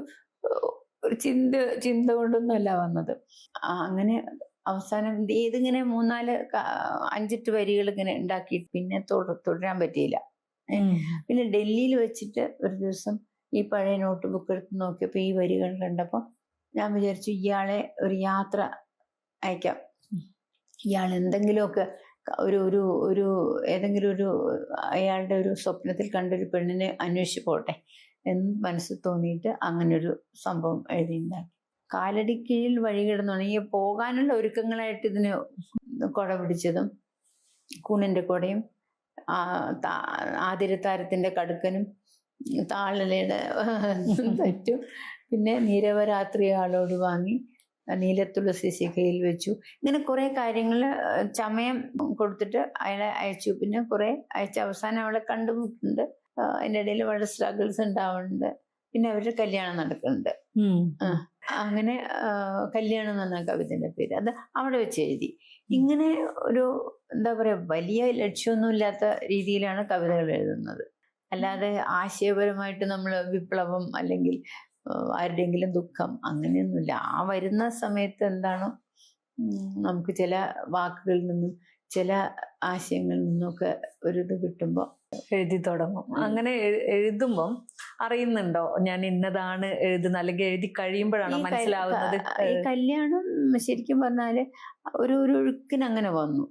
ചിന്ത കൊണ്ടൊന്നുമല്ല വന്നത്. അങ്ങനെ അവസാനം ഇതിങ്ങനെ 3-4-5 വരികൾ ഇങ്ങനെ ഉണ്ടാക്കി പിന്നെ തുടരാൻ പറ്റിയില്ല. പിന്നെ ഡൽഹിയിൽ വെച്ചിട്ട് ഒരു ദിവസം ഈ പഴയ നോട്ട് ബുക്ക് എടുത്ത് നോക്കിയപ്പോൾ ഈ വരികൾ കണ്ടപ്പോൾ ഞാൻ വിചാരിച്ചു, ഇയാളെ ഒരു യാത്ര അയക്കാം. ഇയാൾ എന്തെങ്കിലുമൊക്കെ ഏതെങ്കിലും ഒരു അയാളുടെ ഒരു സ്വപ്നത്തിൽ കണ്ടൊരു പെണ്ണിനെ അന്വേഷിച്ച് പോട്ടെ എന്ന് മനസ്സിൽ തോന്നിയിട്ട് അങ്ങനൊരു സംഭവം എഴുതിയുണ്ടാക്കി. കാലടി കീഴിൽ വഴി കിടന്നുണങ്ങി പോകാനുള്ള ഒരുക്കങ്ങളായിട്ട് ഇതിന് കുട പിടിച്ചതും കൂണിൻ്റെ കുടയും ആതിരത്താരത്തിൻ്റെ കടുക്കനും താളലയുടെ തെറ്റും പിന്നെ നീരവരാത്രി ആളോട് വാങ്ങി നീലത്തുളസി ശിഖയിൽ വെച്ചു. ഇങ്ങനെ കുറേ കാര്യങ്ങൾ ചമയം കൊടുത്തിട്ട് അയാളെ അയച്ചു. പിന്നെ കുറേ അയച്ച അവസാനം അവളെ കണ്ടുമുട്ടുണ്ട്. അതിൻ്റെ ഇടയിൽ വളരെ സ്ട്രഗിൾസ് ഉണ്ടാവുന്നുണ്ട്. പിന്നെ അവരുടെ കല്യാണം നടക്കുന്നുണ്ട്. അങ്ങനെ കല്യാണം എന്ന് പറഞ്ഞ കവിതയുടെ പേര്. അത് അവിടെ വെച്ച് എഴുതി. ഇങ്ങനെ ഒരു എന്താ പറയുക, വലിയ ലക്ഷ്യമൊന്നുമില്ലാത്ത രീതിയിലാണ് കവിതകൾ എഴുതുന്നത്. അല്ലാതെ ആശയപരമായിട്ട് നമ്മൾ വിപ്ലവം അല്ലെങ്കിൽ ആരുടെയെങ്കിലും ദുഃഖം അങ്ങനെയൊന്നുമില്ല. ആ വരുന്ന സമയത്ത് എന്താണോ നമുക്ക് ചില വാക്കുകളിൽ നിന്നും ചില ആശയങ്ങളിൽ നിന്നൊക്കെ ഒരിത് കിട്ടുമ്പോൾ എഴുതി തുടങ്ങും. അങ്ങനെ എഴുതുമ്പം അറിയുന്നുണ്ടോ ഞാൻ ഇന്നതാണ് എഴുതുന്നത്, അല്ലെങ്കിൽ എഴുതി കഴിയുമ്പോഴാണോ മനസ്സിലാവുന്നത്? ഈ കല്യാണം ശരിക്കും പറഞ്ഞാല് ഒരു ഒഴുക്കിന് അങ്ങനെ വന്നു.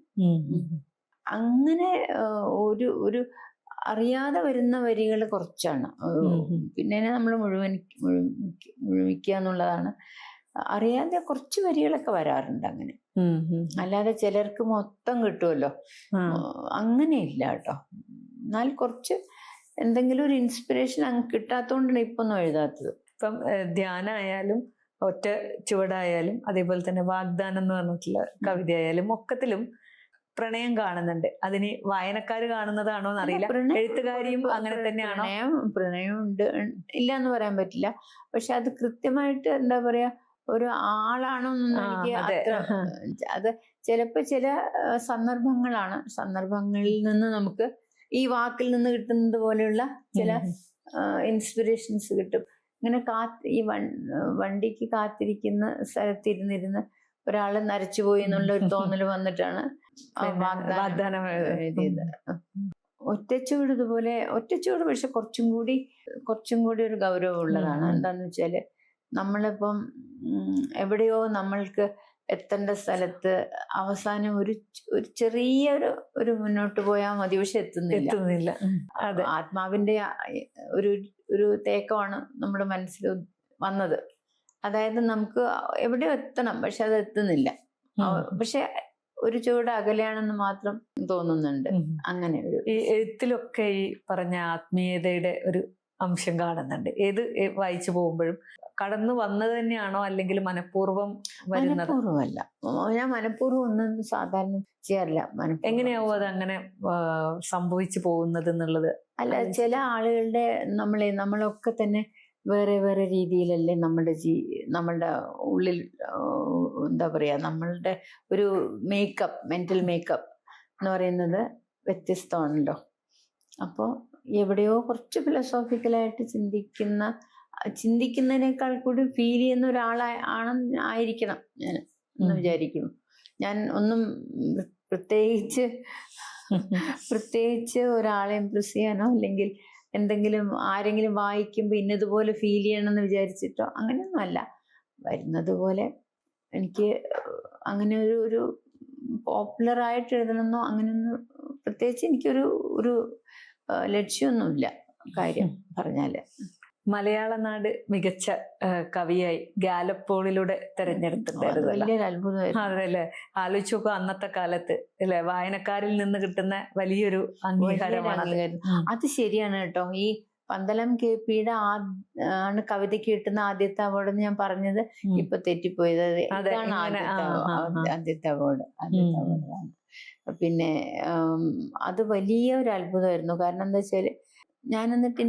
അങ്ങനെ ഒരു അറിയാതെ വരുന്ന വരികൾ കുറച്ചാണ്. പിന്നെ നമ്മൾ മുഴുമിക്കുക എന്നുള്ളതാണ്. അറിയാതെ കുറച്ച് വരികളൊക്കെ വരാറുണ്ട് അങ്ങനെ. അല്ലാതെ ചിലർക്ക് മൊത്തം കിട്ടുമല്ലോ, അങ്ങനെയില്ല കേട്ടോ. എന്നാൽ കുറച്ച് എന്തെങ്കിലും ഒരു ഇൻസ്പിറേഷൻ അങ്ങ് കിട്ടാത്തതുകൊണ്ടാണ് ഇപ്പൊ ഒന്നും എഴുതാത്തത്. ഇപ്പം ധ്യാനമായാലും ഒറ്റ ചുവടായാലും അതേപോലെ തന്നെ വാഗ്ദാനം എന്ന് പറഞ്ഞിട്ടുള്ള കവിതയായാലും ഒക്കത്തിലും പ്രണയം കാണുന്നുണ്ട്. അതിന് വായനക്കാര് കാണുന്നതാണോ എന്നറിയില്ല, എഴുത്തുകാരിയും അങ്ങനെ തന്നെയാണോ? പ്രണയം ഉണ്ട്, ഇല്ല എന്ന് പറയാൻ പറ്റില്ല. പക്ഷെ അത് കൃത്യമായിട്ട് എന്താ പറയാ, ഒരു ആളാണോന്നൊന്നും എനിക്ക് അത് ചിലപ്പോ ചില സന്ദർഭങ്ങളിൽ നിന്ന് നമുക്ക് ഈ വാക്കിൽ നിന്ന് കിട്ടുന്നത് പോലെയുള്ള ചില ഇൻസ്പിറേഷൻസ് കിട്ടും. ഇങ്ങനെ ഈ വണ്ടിക്ക് കാത്തിരിക്കുന്ന സ്ഥലത്തിരുന്നിരുന്ന് ഒരാള് നരച്ചുപോയി എന്നുള്ള ഒരു തോന്നൽ വന്നിട്ടാണ് വാഗ്ദാനം എഴുതിയത്. ഒറ്റച്ചൂട് ഇതുപോലെ ഒറ്റച്ചൂട്, പക്ഷെ കുറച്ചും കൂടി ഒരു ഗൗരവമുള്ളതാണ്. എന്താന്ന് വെച്ചാല് നമ്മളിപ്പം എവിടെയോ നമ്മൾക്ക് എത്തേണ്ട സ്ഥലത്ത് അവസാനം ഒരു ചെറിയ ഒരു മുന്നോട്ട് പോയാൽ മതി, പക്ഷെ എത്തുന്നില്ല. ആത്മാവിന്റെ ഒരു തേക്കമാണ് നമ്മുടെ മനസ്സിൽ വന്നത്. അതായത് നമുക്ക് എവിടെയോ എത്തണം, പക്ഷെ അത് എത്തുന്നില്ല. പക്ഷെ ഒരു ചുവട് അകലെയാണെന്ന് മാത്രം തോന്നുന്നുണ്ട്. അങ്ങനെ ഒരു ഈ എഴുത്തിലൊക്കെ ഈ പറഞ്ഞ ആത്മീയതയുടെ ഒരു അംശം കാണുന്നുണ്ട്. ഏത് വായിച്ചു പോകുമ്പോഴും കടന്നു വന്നത് തന്നെയാണോ, അല്ലെങ്കിൽ മനഃപൂർവ്വം വരുന്നത്? മനഃപൂർവ്വമല്ല, ഞാൻ മനഃപൂർവ്വം ഒന്നും സാധാരണ ചെയ്യാറില്ല. എങ്ങനെയാവും അത് അങ്ങനെ സംഭവിച്ചു പോകുന്നത് എന്നുള്ളത്? അല്ല, ചില ആളുകളുടെ നമ്മളൊക്കെ തന്നെ വേറെ വേറെ രീതിയിലല്ലേ നമ്മളുടെ ഉള്ളിൽ എന്താ പറയാ, നമ്മളുടെ ഒരു മെന്റൽ മേക്കപ്പ് എന്ന് പറയുന്നത് വ്യത്യസ്തമാണല്ലോ. അപ്പോൾ എവിടെയോ കുറച്ച് ഫിലോസോഫിക്കലായിട്ട് ചിന്തിക്കുന്നതിനേക്കാൾ കൂടി ഫീൽ ചെയ്യുന്ന ആയിരിക്കണം ഞാൻ എന്ന് വിചാരിക്കുന്നു. ഞാൻ ഒന്നും പ്രത്യേകിച്ച് ഒരാളെ ഇംപ്രസ് ചെയ്യാനോ അല്ലെങ്കിൽ ആരെങ്കിലും വായിക്കുമ്പോൾ ഇന്നതുപോലെ ഫീൽ ചെയ്യണമെന്ന് വിചാരിച്ചിട്ടോ അങ്ങനെയൊന്നും അല്ല. വരുന്നത് പോലെ എനിക്ക് അങ്ങനെ ഒരു പോപ്പുലറായിട്ട് എഴുതണമെന്നോ അങ്ങനെയൊന്നും പ്രത്യേകിച്ച് എനിക്കൊരു ലക്ഷ്യമൊന്നുമില്ല, കാര്യം പറഞ്ഞാല്. മലയാള നാട് മികച്ച കവിയായി ഗാലപ്പോളിലൂടെ തെരഞ്ഞെടുത്തിട്ടുണ്ടായിരുന്നു. വലിയൊരു അത്ഭുതമായിരുന്നു. അതല്ലേ, ആലോചിച്ച് നോക്കുക, അന്നത്തെ കാലത്ത് അല്ലെ വായനക്കാരിൽ നിന്ന് കിട്ടുന്ന വലിയൊരു അംഗീകാരമാണ്. അത് ശരിയാണ് കേട്ടോ. ഈ പന്തളം KP-യുടെ ആണ് കവിതയ്ക്ക് കിട്ടുന്ന ആദ്യത്തെ അവാർഡ് ഞാൻ പറഞ്ഞത് ഇപ്പൊ തെറ്റിപ്പോയത്. ആദ്യത്തെ അവാർഡാണ്. പിന്നെ അത് വലിയൊരു അത്ഭുതമായിരുന്നു. കാരണം എന്താ വെച്ചാല് ഞാൻ എന്നിട്ട്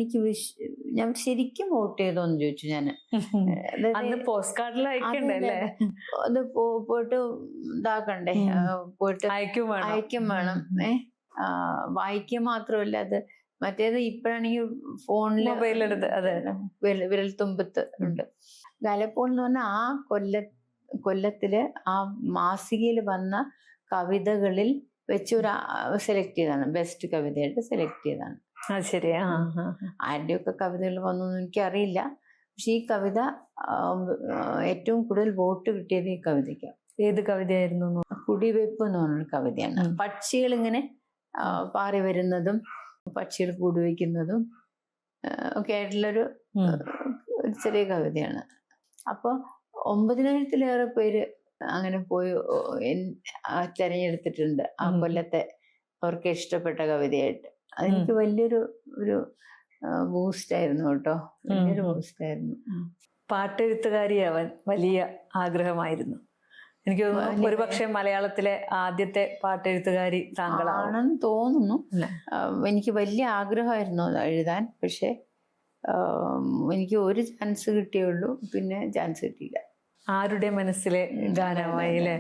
ഞാൻ ശരിക്കും വോട്ട് ചെയ്തോന്ന് ചോദിച്ചു. ഞാന് പോസ്റ്റ് കാർഡിൽ അത് പോയിട്ട് ഇതാക്കണ്ടേ, പോയിട്ട് അയക്കും വേണം. വായിക്കുക മാത്രമല്ല, അത് മറ്റേത് ഇപ്പോഴാണെങ്കിൽ ഫോണില് വിരൽ തുമ്പത്ത് ഉണ്ട്. ഗാലപ്പോൾ എന്ന് പറഞ്ഞാൽ ആ കൊല്ലത്തില് ആ മാസികയിൽ വന്ന കവിതകളിൽ വെച്ച് സെലക്ട് ചെയ്താണ്, ബെസ്റ്റ് കവിതയായിട്ട് സെലക്ട് ചെയ്താണ്. ശരിയാ. ആരുടെയൊക്കെ കവിതകൾ വന്നൊന്നും എനിക്കറിയില്ല. പക്ഷെ ഈ കവിത ഏറ്റവും കൂടുതൽ വോട്ട് കിട്ടിയത് ഈ കവിതയ്ക്ക്. ഏത് കവിതയായിരുന്നു? കുടിവെപ്പ് എന്ന് പറഞ്ഞൊരു കവിതയാണ്. പക്ഷികൾ ഇങ്ങനെ പാറി വരുന്നതും പക്ഷികൾ കൂടുവയ്ക്കുന്നതും ഒക്കെ ആയിട്ടുള്ളൊരു ചെറിയ കവിതയാണ്. അപ്പോൾ 9,000-ലേറെ പേര് അങ്ങനെ പോയി തെരഞ്ഞെടുത്തിട്ടുണ്ട് ആ കൊല്ലത്തെ അവർക്ക് ഇഷ്ടപ്പെട്ട കവിതയായിട്ട്. അതെനിക്ക് വലിയൊരു ബൂസ്റ്റ് ആയിരുന്നു കേട്ടോ, വലിയൊരു ബൂസ്റ്റ് ആയിരുന്നു. പാട്ടെഴുത്തുകാരിയാവാൻ വലിയ ആഗ്രഹമായിരുന്നു. എനിക്ക് തോന്നുന്നു ഒരുപക്ഷെ മലയാളത്തിലെ ആദ്യത്തെ പാട്ടെഴുത്തുകാരി താങ്കളാണെന്ന് തോന്നുന്നു. എനിക്ക് വലിയ ആഗ്രഹമായിരുന്നു അത് എഴുതാൻ. പക്ഷെ എനിക്ക് ഒരു ചാൻസ് കിട്ടിയുള്ളൂ, പിന്നെ ചാൻസ് കിട്ടിയില്ല. ആരുടെ മനസ്സിലെ ഗാനമായില്ലേ,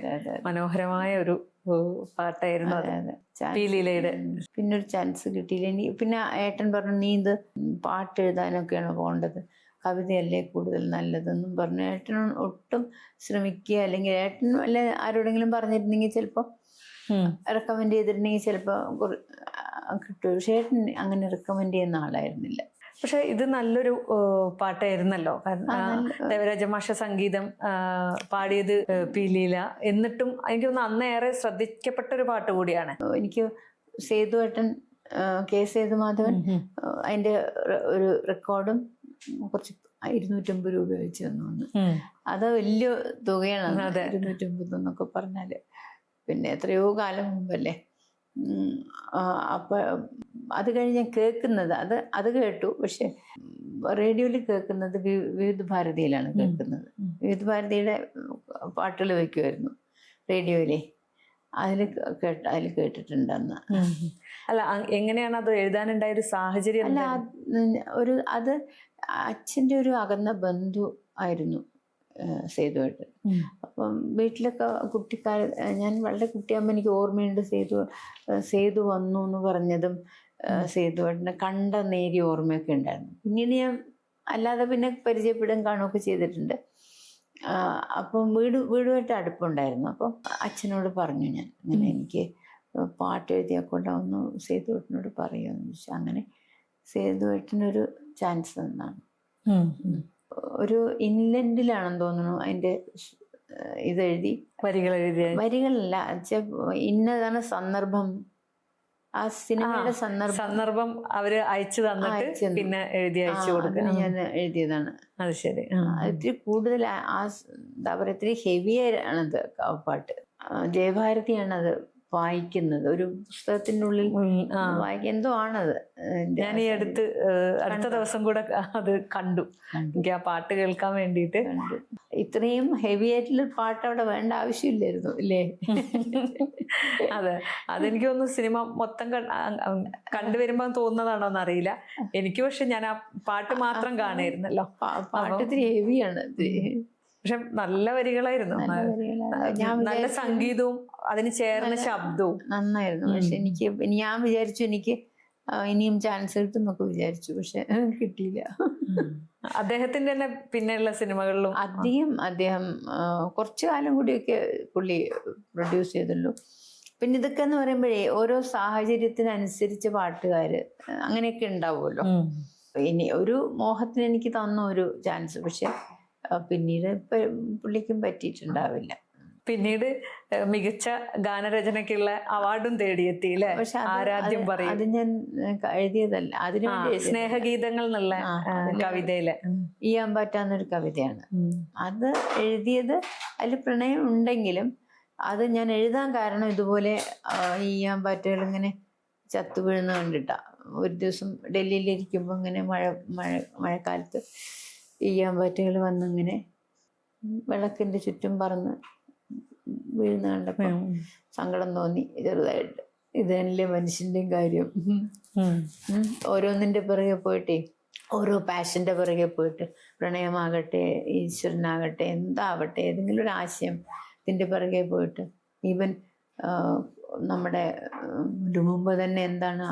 മനോഹരമായ ഒരു പാട്ടായിരുന്നു പീലീലയുടെ. പിന്നെ ഒരു ചാൻസ് കിട്ടിയില്ല. പിന്നെ ഏട്ടൻ പറഞ്ഞു, നീ ഇത് പാട്ട് എഴുതാനൊക്കെയാണ് പോകേണ്ടത്, കവിതയല്ലേ കൂടുതൽ നല്ലതെന്നും പറഞ്ഞു. ഏട്ടൻ ഒട്ടും ശ്രമിക്കുക, അല്ലെങ്കിൽ ഏട്ടൻ വല്ല ആരോടെങ്കിലും പറഞ്ഞിരുന്നെങ്കിൽ ചിലപ്പോൾ റെക്കമെൻഡ് ചെയ്തിട്ടുണ്ടെങ്കിൽ ചിലപ്പോൾ കിട്ടും. പക്ഷേ ഏട്ടൻ അങ്ങനെ റെക്കമെൻഡ് ചെയ്യുന്ന ആളായിരുന്നില്ല. പക്ഷെ ഇത് നല്ലൊരു പാട്ടായിരുന്നല്ലോ. കാരണം ദേവരാജ മാഷ സംഗീതം പാടിയത് പീലീല. എന്നിട്ടും എനിക്ക് തോന്നുന്നു അന്നേറെ ശ്രദ്ധിക്കപ്പെട്ട ഒരു പാട്ട് കൂടിയാണ്. എനിക്ക് സേതുവേട്ടൻ, K. സേതുമാധവൻ അതിൻ്റെ ഒരു റെക്കോർഡും കുറച്ച് 250 രൂപ വെച്ച് തന്നു. അത് വലിയ തുകയാണ്, 250 എന്നൊക്കെ പറഞ്ഞാല്. പിന്നെ എത്രയോ കാലം മുമ്പല്ലേ. അപ്പൊ അത് കഴിഞ്ഞ് കേൾക്കുന്നത് അത് കേട്ടു. പക്ഷെ റേഡിയോയിൽ കേൾക്കുന്നത് വിവിധ ഭാരതിയിലാണ് കേൾക്കുന്നത്. വിവിധ ഭാരതിയുടെ പാട്ടുകൾ വെക്കുമായിരുന്നു റേഡിയോയിലെ. അതിൽ കേട്ടിട്ടുണ്ടെന്ന്. അല്ല, എങ്ങനെയാണ് അത് എഴുതാനുണ്ടായ ഒരു സാഹചര്യം? അല്ല, അത് അച്ഛൻ്റെ ഒരു അകന്ന ബന്ധു ആയിരുന്നു സേതുവായിട്ട്. അപ്പം വീട്ടിലൊക്കെ ഞാൻ വളരെ കുട്ടിയാകുമ്പോൾ എനിക്ക് ഓർമ്മയുണ്ട് സേതു വന്നു എന്ന് പറഞ്ഞതും സേതുവായിട്ടിനെ കണ്ട നേരിയ ഓർമ്മയൊക്കെ ഉണ്ടായിരുന്നു. പിന്നീട് ഞാൻ അല്ലാതെ പിന്നെ പരിചയപ്പെടുകയും കാണുകയൊക്കെ ചെയ്തിട്ടുണ്ട്. അപ്പം വീടുമായിട്ട് അടുപ്പുണ്ടായിരുന്നു. അപ്പം അച്ഛനോട് പറഞ്ഞു ഞാൻ, അങ്ങനെ എനിക്ക് പാട്ട് എഴുതിയാക്കൊണ്ടാവുന്നു സേതുവേട്ടനോട് പറയുമെന്ന് ചോദിച്ചു. അങ്ങനെ സേതുവേട്ടനൊരു ചാൻസ് തന്നാണ്. ഒരു ഇൻലൻഡിലാണെന്ന് തോന്നുന്നു അതിൻ്റെ ഇതെഴുതി, വരികളല്ല, ഇന്നതാണ് സന്ദർഭം, ആ സിനിമയുടെ സന്ദർഭം അവര് അയച്ചു തന്നിട്ട് പിന്നെ എഴുതി അയച്ചു കൊടുക്കുക. ഞാൻ എഴുതിയതാണ്. അത് ശരി. ഇത്തിരി കൂടുതൽ എന്താ പറയുക, ഇത്തിരി ഹെവിയാണത് പാട്ട്. ജയഭാരതിയാണത് വായിക്കുന്നത്. ഒരു പുസ്തകത്തിൻ്റെ ഉള്ളിൽ എന്തോ ആണത്. ഞാൻ ഈ അടുത്ത ദിവസം കൂടെ അത് കണ്ടു. എനിക്ക് ആ പാട്ട് കേൾക്കാൻ വേണ്ടിയിട്ട്. ഇത്രയും ഹെവി ആയിട്ടുള്ള പാട്ട് അവിടെ വേണ്ട ആവശ്യമില്ലായിരുന്നു അല്ലേ? അതെ, അതെനിക്ക് തോന്നുന്നു സിനിമ മൊത്തം കണ്ടുവരുമ്പോ തോന്നുന്നതാണോന്ന് അറിയില്ല എനിക്ക്. പക്ഷെ ഞാൻ ആ പാട്ട് മാത്രം കാണായിരുന്നല്ലോ. പാട്ട് ഇത്തിരി ഹെവിയാണ്, പക്ഷെ നല്ല വരികളായിരുന്നു, നല്ല സംഗീതവും അതിന് ചേർന്ന ശബ്ദവും നന്നായിരുന്നു. പക്ഷെ ഞാൻ വിചാരിച്ചു എനിക്ക് ഇനിയും ചാൻസ് കിട്ടും എന്നൊക്കെ വിചാരിച്ചു. പക്ഷെ കിട്ടിയില്ല. അദ്ദേഹത്തിന്റെ തന്നെ പിന്നെയുള്ള സിനിമകളിലും അദ്ദേഹം കുറച്ചു കാലം കൂടിയൊക്കെ പുള്ളി പ്രൊഡ്യൂസ് ചെയ്തുള്ളൂ. പിന്നെ ഇതൊക്കെ എന്ന് പറയുമ്പോഴേ ഓരോ സാഹചര്യത്തിനനുസരിച്ച് പാട്ടുകാര് അങ്ങനെയൊക്കെ ഉണ്ടാവുമല്ലോ. ഇനി ഒരു മോഹത്തിന് എനിക്ക് തന്ന ഒരു ചാൻസ്, പക്ഷെ പിന്നീട് പുള്ളിക്കും പറ്റിയിട്ടുണ്ടാവില്ല. പിന്നീട് മികച്ച ഗാനരചനയ്ക്കുള്ള അവാർഡും തേടിയെത്തി അല്ലേ? ആരാധ്യം പറയും. അത് ഞാൻ എഴുതിയതല്ല, അതിന് സ്നേഹഗീതങ്ങൾ എന്നുള്ള കവിതയിലെ ഈയാമ്പാറ്റാന്നൊരു കവിതയാണ്. അത് എഴുതിയത് അതിൽ പ്രണയം ഉണ്ടെങ്കിലും അത് ഞാൻ എഴുതാൻ കാരണം ഇതുപോലെ ഈയാമ്പാറ്റകൾ ഇങ്ങനെ ചത്തു വീഴുന്ന കണ്ടിട്ടാ. ഒരു ദിവസം ഡൽഹിയിലിരിക്കുമ്പോൾ ഇങ്ങനെ മഴക്കാലത്ത് ഈയാമ്പാറ്റകൾ വന്നിങ്ങനെ വിളക്കിന്റെ ചുറ്റും പറന്ന് വീഴുന്ന കണ്ടപ്പോൾ സങ്കടം തോന്നി ചെറുതായിട്ട്. ഇത് തന്നെയല്ലേ മനുഷ്യന്റെയും കാര്യം. ഓരോന്നിന്റെ പിറകെ പോയിട്ടേ, ഓരോ പാഷന്റെ പിറകെ പോയിട്ട്, പ്രണയമാകട്ടെ, ഈശ്വരനാകട്ടെ, എന്താവട്ടെ, ഏതെങ്കിലും ഒരു ആശയത്തിന്റെ പിറകെ പോയിട്ട്, ഈവൻ നമ്മുടെ മുമ്പ് തന്നെ എന്താണ്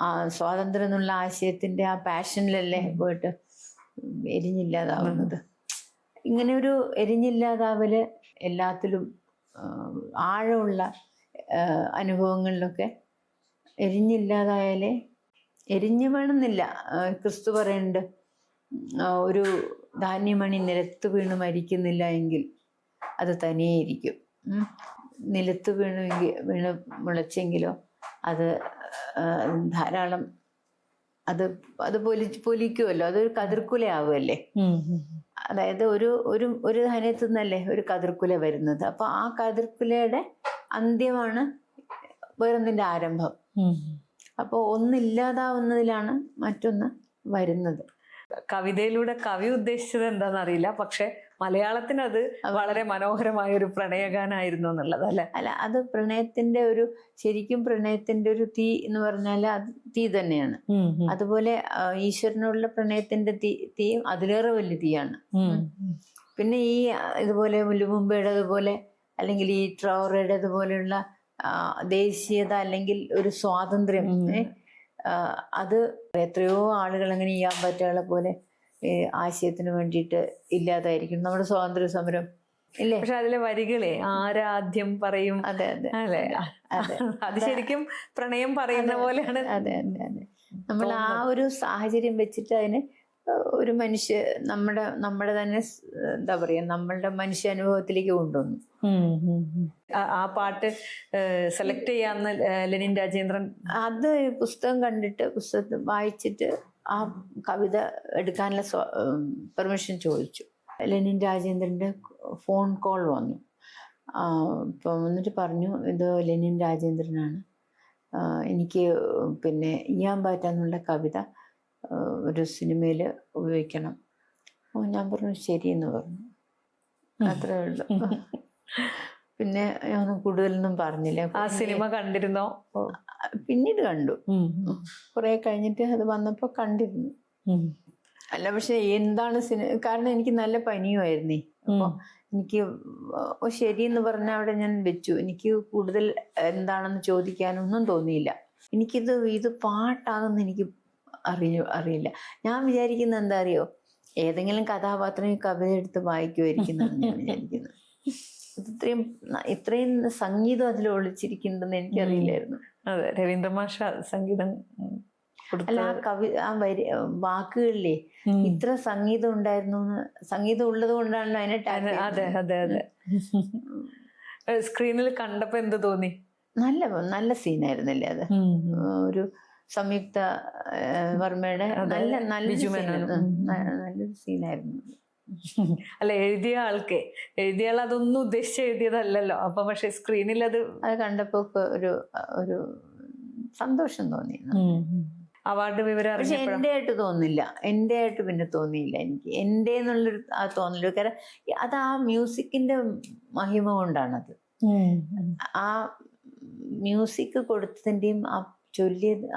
ആ സ്വാതന്ത്ര്യം എന്നുള്ള ആശയത്തിന്റെ ആ പാഷനിലല്ലേ പോയിട്ട് എരിഞ്ഞില്ലാതാവുന്നത്. ഇങ്ങനെ ഒരു എരിഞ്ഞില്ലാതാവല് എല്ലാത്തിലും ആഴമുള്ള അനുഭവങ്ങളിലൊക്കെ എരിഞ്ഞില്ലാതായാലേ, എരിഞ്ഞു വേണമെന്നില്ല. ക്രിസ്തു പറയുന്നുണ്ട്, ഒരു ധാന്യമണി നിലത്ത് വീണ് മരിക്കുന്നില്ല എങ്കിൽ അത് തനിയെ ഇരിക്കും. നിലത്ത് വീണ് മുളച്ചെങ്കിലോ അത് ധാരാളം അത് പൊലിക്കുമല്ലോ, അതൊരു കതിർക്കുലയാവുമല്ലേ. അതായത് ഒരു ധാന്യത്തു നിന്നല്ലേ ഒരു കതിർക്കുല വരുന്നത്. അപ്പൊ ആ കതിർക്കുലയുടെ അന്ത്യമാണ് വേറൊന്നിന്റെ ആരംഭം. അപ്പോൾ ഒന്നില്ലാതാവുന്നതിലാണ് മറ്റൊന്ന് വരുന്നത്. കവിതയിലൂടെ കവി ഉദ്ദേശിച്ചത് എന്താണെന്നറിയില്ല, പക്ഷെ മലയാളത്തിന് അത് വളരെ മനോഹരമായ ഒരു പ്രണയഗാനായിരുന്നു എന്നുള്ളത് അല്ലെ? അല്ല, അത് ശരിക്കും പ്രണയത്തിന്റെ ഒരു തീ എന്ന് പറഞ്ഞാൽ അത് തീ തന്നെയാണ്. അതുപോലെ ഈശ്വരനുള്ള പ്രണയത്തിന്റെ തീയും അതിലേറെ വലിയ തീയാണ്. പിന്നെ ഇതുപോലെ മുല്ലുമുമ്പയുടേതുപോലെ അല്ലെങ്കിൽ ഈ ട്രൗറയുടേതുപോലെയുള്ള ദേശീയത അല്ലെങ്കിൽ ഒരു സ്വാതന്ത്ര്യം, അത് എത്രയോ ആളുകൾ അങ്ങനെ ഈയാമ്പാറ്റകളെ പോലെ ആശയത്തിന് വേണ്ടിയിട്ട് ഇല്ലാതായിരിക്കും. നമ്മുടെ സ്വാതന്ത്ര്യ സമരം ഇല്ലേ? പക്ഷെ അതിലെ വരികളെ ആരാധ്യം പറയും. അതെ അതെ അല്ലെ? അത് ശരിക്കും പ്രണയം പറയുന്ന പോലെയാണ്. അതെ അതെ അതെ. നമ്മൾ ആ ഒരു സാഹചര്യം വെച്ചിട്ട് അതിന് ഒരു നമ്മുടെ തന്നെ എന്താ പറയാ, നമ്മളുടെ മനുഷ്യ അനുഭവത്തിലേക്ക് കൊണ്ടുവന്നു. ആ പാട്ട് സെലക്ട് ചെയ്യാന്ന് ലെനിൻ രാജേന്ദ്രൻ അത് പുസ്തകം കണ്ടിട്ട്, പുസ്തകം വായിച്ചിട്ട് ആ കവിത എടുക്കാനുള്ള പെർമിഷൻ ചോദിച്ചു. ലെനിൻ രാജേന്ദ്രൻ്റെ ഫോൺ കോൾ വന്നു. അപ്പം എന്നിട്ട് പറഞ്ഞു, ഇത് ലെനിൻ രാജേന്ദ്രനാണ്, എനിക്ക് പിന്നെ ഈയാമ്പാറ്റ എന്നുള്ള കവിത ഒരു സിനിമയിൽ ഉപയോഗിക്കണം. ഞാൻ പറഞ്ഞു ശരിയെന്ന് പറഞ്ഞു. അത്രേ ഉള്ളൂ. പിന്നെ ഞാൻ കൂടുതലൊന്നും പറഞ്ഞില്ല. ആ സിനിമ കണ്ടിരുന്നോ? പിന്നീട് കണ്ടു, കുറെ കഴിഞ്ഞിട്ട് അത് വന്നപ്പോൾ കണ്ടിരുന്നു. അല്ല, പക്ഷെ എന്താണ് കാരണം എനിക്ക് നല്ല പനിയുമായിരുന്നേ. അപ്പോൾ എനിക്ക് ശരിയെന്ന് പറഞ്ഞ അവിടെ ഞാൻ വെച്ചു. എനിക്ക് കൂടുതൽ എന്താണെന്ന് ചോദിക്കാനൊന്നും തോന്നിയില്ല. ഇത് പാട്ടാണെന്ന് എനിക്ക് അറിയില്ല. ഞാൻ വിചാരിക്കുന്നത് എന്താ അറിയോ, ഏതെങ്കിലും കഥാപാത്രം കവിത എടുത്ത് വായിക്കുമായിരിക്കും എന്നാണ് ഞാൻ വിചാരിക്കുന്നത്. ഇത്രയും സംഗീതം അതിൽ ഒളിച്ചിരിക്കുന്നുണ്ടെന്ന് എനിക്കറിയില്ലായിരുന്നു. അതെ, രവീന്ദ്ര മാഷ സംഗീതം. അല്ല, ആ വാക്കുകളിലെ ഇത്ര സംഗീതം ഉണ്ടായിരുന്നു. സംഗീതം ഉള്ളത് കൊണ്ടാണല്ലോ അതിനെ അതെ അതെ അതെ. സ്ക്രീനിൽ കണ്ടപ്പോ എന്ത് തോന്നി? നല്ല സീനായിരുന്നല്ലേ അത്. ഒരു സംയുക്ത വർമ്മയുടെ നല്ലൊരു സീനായിരുന്നു. അല്ല, എഴുതിയ ആൾ അതൊന്നും ഉദ്ദേശിച്ച് എഴുതിയതല്ലല്ലോ. അപ്പൊ പക്ഷെ സ്ക്രീനിൽ അത് കണ്ടപ്പോ ഒരു സന്തോഷം തോന്നി. അവാർഡ് വിവരം പക്ഷെ എൻ്റെ ആയിട്ട് തോന്നില്ല, എൻ്റെ ആയിട്ട് പിന്നെ തോന്നിയില്ല എനിക്ക്. എൻ്റെ എന്നുള്ളൊരു തോന്നല്. കാരണം അത് ആ മ്യൂസിക്കിന്റെ മഹിമ കൊണ്ടാണത്. ആ മ്യൂസിക് കൊടുത്തതിൻ്റെയും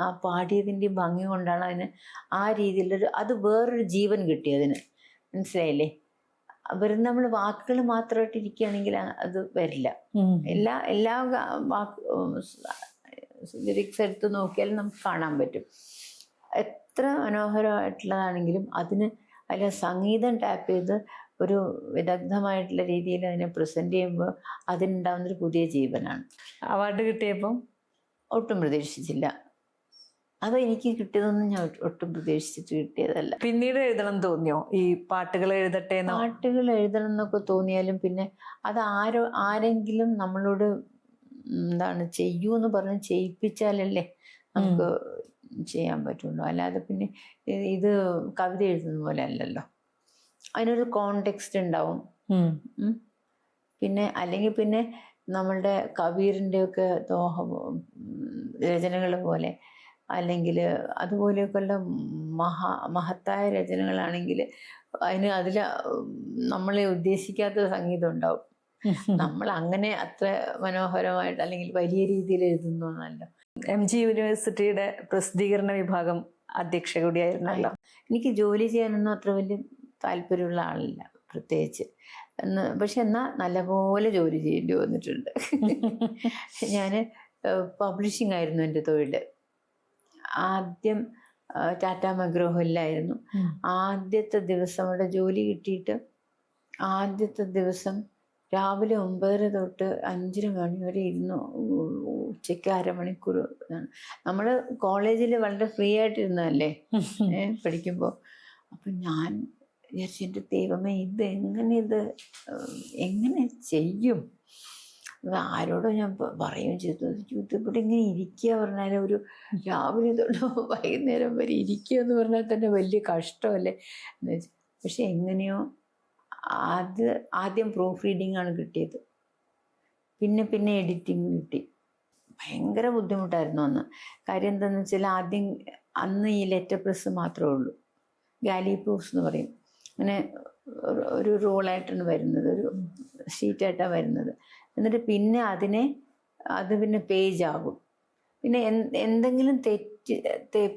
ആ പാടിയതിൻ്റെയും ഭംഗി കൊണ്ടാണ് അതിന് ആ രീതിയിലൊരു അത് വേറൊരു ജീവൻ കിട്ടിയതിന്. മനസ്സിലായില്ലേ? വെറും നമ്മൾ വാക്കുകൾ മാത്രമായിട്ട് ഇരിക്കുകയാണെങ്കിൽ അത് വരില്ല. എല്ലാ ലിറിക്സ് എടുത്ത് നോക്കിയാലും നമുക്ക് കാണാൻ പറ്റും. എത്ര മനോഹരമായിട്ടുള്ളതാണെങ്കിലും അതിൽ സംഗീതം ടാപ്പ് ചെയ്ത് ഒരു വിദഗ്ധമായിട്ടുള്ള രീതിയിൽ അതിനെ പ്രസന്റ് ചെയ്യുമ്പോൾ അതിനുണ്ടാവുന്നൊരു പുതിയ ജീവനാണ്. അവാർഡ് കിട്ടിയപ്പം ഒട്ടും പ്രതീക്ഷിച്ചില്ല. അത് എനിക്ക് കിട്ടിയതൊന്നും ഞാൻ ഒട്ടും പ്രതീക്ഷിച്ചിട്ട് കിട്ടിയതല്ല. പിന്നീട് എഴുതണം തോന്നിയോ? ഈ പാട്ടുകൾ എഴുതട്ടെ, പാട്ടുകൾ എഴുതണം എന്നൊക്കെ തോന്നിയാലും പിന്നെ അത് ആരെങ്കിലും നമ്മളോട് ചെയ്യൂന്ന് പറഞ്ഞ് ചെയ്യിപ്പിച്ചാലല്ലേ നമുക്ക് ചെയ്യാൻ പറ്റുള്ളൂ. അല്ലാതെ പിന്നെ ഇത് കവിത എഴുതുന്ന പോലെ അല്ലല്ലോ. അതിനൊരു കോണ്ടെക്സ്റ്റ് ഉണ്ടാവും. അല്ലെങ്കിൽ പിന്നെ നമ്മളുടെ കബീറിൻ്റെ ഒക്കെ രചനകൾ പോലെ, അല്ലെങ്കിൽ അതുപോലെയൊക്കെയുള്ള മഹത്തായ രചനകളാണെങ്കിൽ അതിൽ നമ്മളെ ഉദ്ദേശിക്കാത്ത സംഗീതം ഉണ്ടാവും. നമ്മൾ അങ്ങനെ അത്ര മനോഹരമായിട്ട് അല്ലെങ്കിൽ വലിയ രീതിയിൽ എഴുതുന്നു എന്നല്ല. MG യൂണിവേഴ്സിറ്റിയുടെ പ്രസിദ്ധീകരണ വിഭാഗം അധ്യക്ഷ കൂടിയായിരുന്നല്ലോ. എനിക്ക് ജോലി ചെയ്യാനൊന്നും അത്ര വലിയ താല്പര്യമുള്ള ആളില്ല പ്രത്യേകിച്ച്. പക്ഷെ എന്നാൽ നല്ലപോലെ ജോലി ചെയ്യേണ്ടി വന്നിട്ടുണ്ട്. ഞാൻ പബ്ലിഷിംഗ് ആയിരുന്നു എൻ്റെ തൊഴിൽ. ആദ്യം ടാറ്റ മഗ്രോഹിലായിരുന്നു. ആദ്യത്തെ ദിവസം അവിടെ ജോലി കിട്ടിയിട്ട് ആദ്യത്തെ ദിവസം രാവിലെ 9:30 തൊട്ട് 5 മണി വരെ ഇരുന്നു. ഉച്ചയ്ക്ക് അരമണിക്കൂർ. നമ്മൾ കോളേജിൽ വളരെ ഫ്രീ ആയിട്ടിരുന്നതല്ലേ പഠിക്കുമ്പോൾ. അപ്പം ഞാൻ വിചാരിച്ചു, എൻ്റെ ദൈവമേ, എങ്ങനെ ചെയ്യും? ആരോടോ ഞാൻ പറയുകയും ചെയ്തു, ഇവിടെ ഇങ്ങനെ ഇരിക്കുക പറഞ്ഞാൽ ഒരു രാവിലെ തൊട്ട് വൈകുന്നേരം വരെ ഇരിക്കുക എന്ന് പറഞ്ഞാൽ തന്നെ വലിയ കഷ്ടമല്ലേ എന്ന് വെച്ചു. പക്ഷെ എങ്ങനെയോ ആദ്യം പ്രൂഫ് റീഡിംഗ് ആണ് കിട്ടിയത്. പിന്നെ എഡിറ്റിംഗ് കിട്ടി. ഭയങ്കര ബുദ്ധിമുട്ടായിരുന്നു അന്ന്. കാര്യം എന്താണെന്ന് വെച്ചാൽ അന്ന് ഈ ലെറ്റർ പ്രസ് മാത്രമേ ഉള്ളൂ. ഗാലി പ്രൂഫ്സ് എന്ന് പറയും. അങ്ങനെ ഒരു റോളായിട്ടാണ് വരുന്നത്, ഒരു ഷീറ്റായിട്ടാണ് വരുന്നത്. എന്നിട്ട് പിന്നെ അത് പിന്നെ പേജാകും. പിന്നെ എന്തെങ്കിലും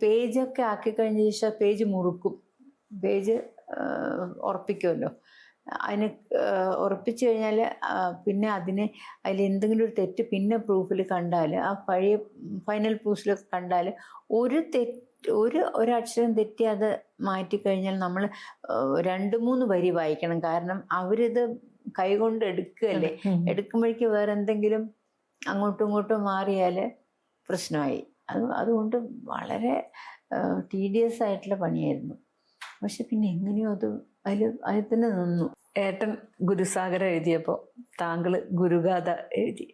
പേജൊക്കെ ആക്കിക്കഴിഞ്ഞ ശേഷം പേജ് മുറുക്കും. പേജ് ഉറപ്പിക്കുമല്ലോ. ഉറപ്പിച്ചു കഴിഞ്ഞാൽ പിന്നെ അതിൽ എന്തെങ്കിലും ഒരു തെറ്റ് പിന്നെ പ്രൂഫിൽ കണ്ടാൽ, ആ പഴയ ഫൈനൽ പ്രൂഫിലൊക്കെ കണ്ടാൽ ഒരക്ഷരം തെറ്റി അത് മാറ്റിക്കഴിഞ്ഞാൽ നമ്മൾ 2-3 വരി വായിക്കണം. കാരണം അവരിത് കൈകൊണ്ട് എടുക്കുകയല്ലേ. എടുക്കുമ്പോഴേക്ക് വേറെ എന്തെങ്കിലും അങ്ങോട്ടും ഇങ്ങോട്ടും മാറിയാൽ പ്രശ്നമായി. അതുകൊണ്ട് വളരെ ടീഡിയസ് ആയിട്ടുള്ള പണിയായിരുന്നു. പക്ഷെ പിന്നെ എങ്ങനെയോ അതിൽ തന്നെ നിന്നു. ഏട്ടൻ ഗുരുസാഗരം എഴുതിയപ്പോൾ താങ്കൾ ഗുരുഗാഥ എഴുതി.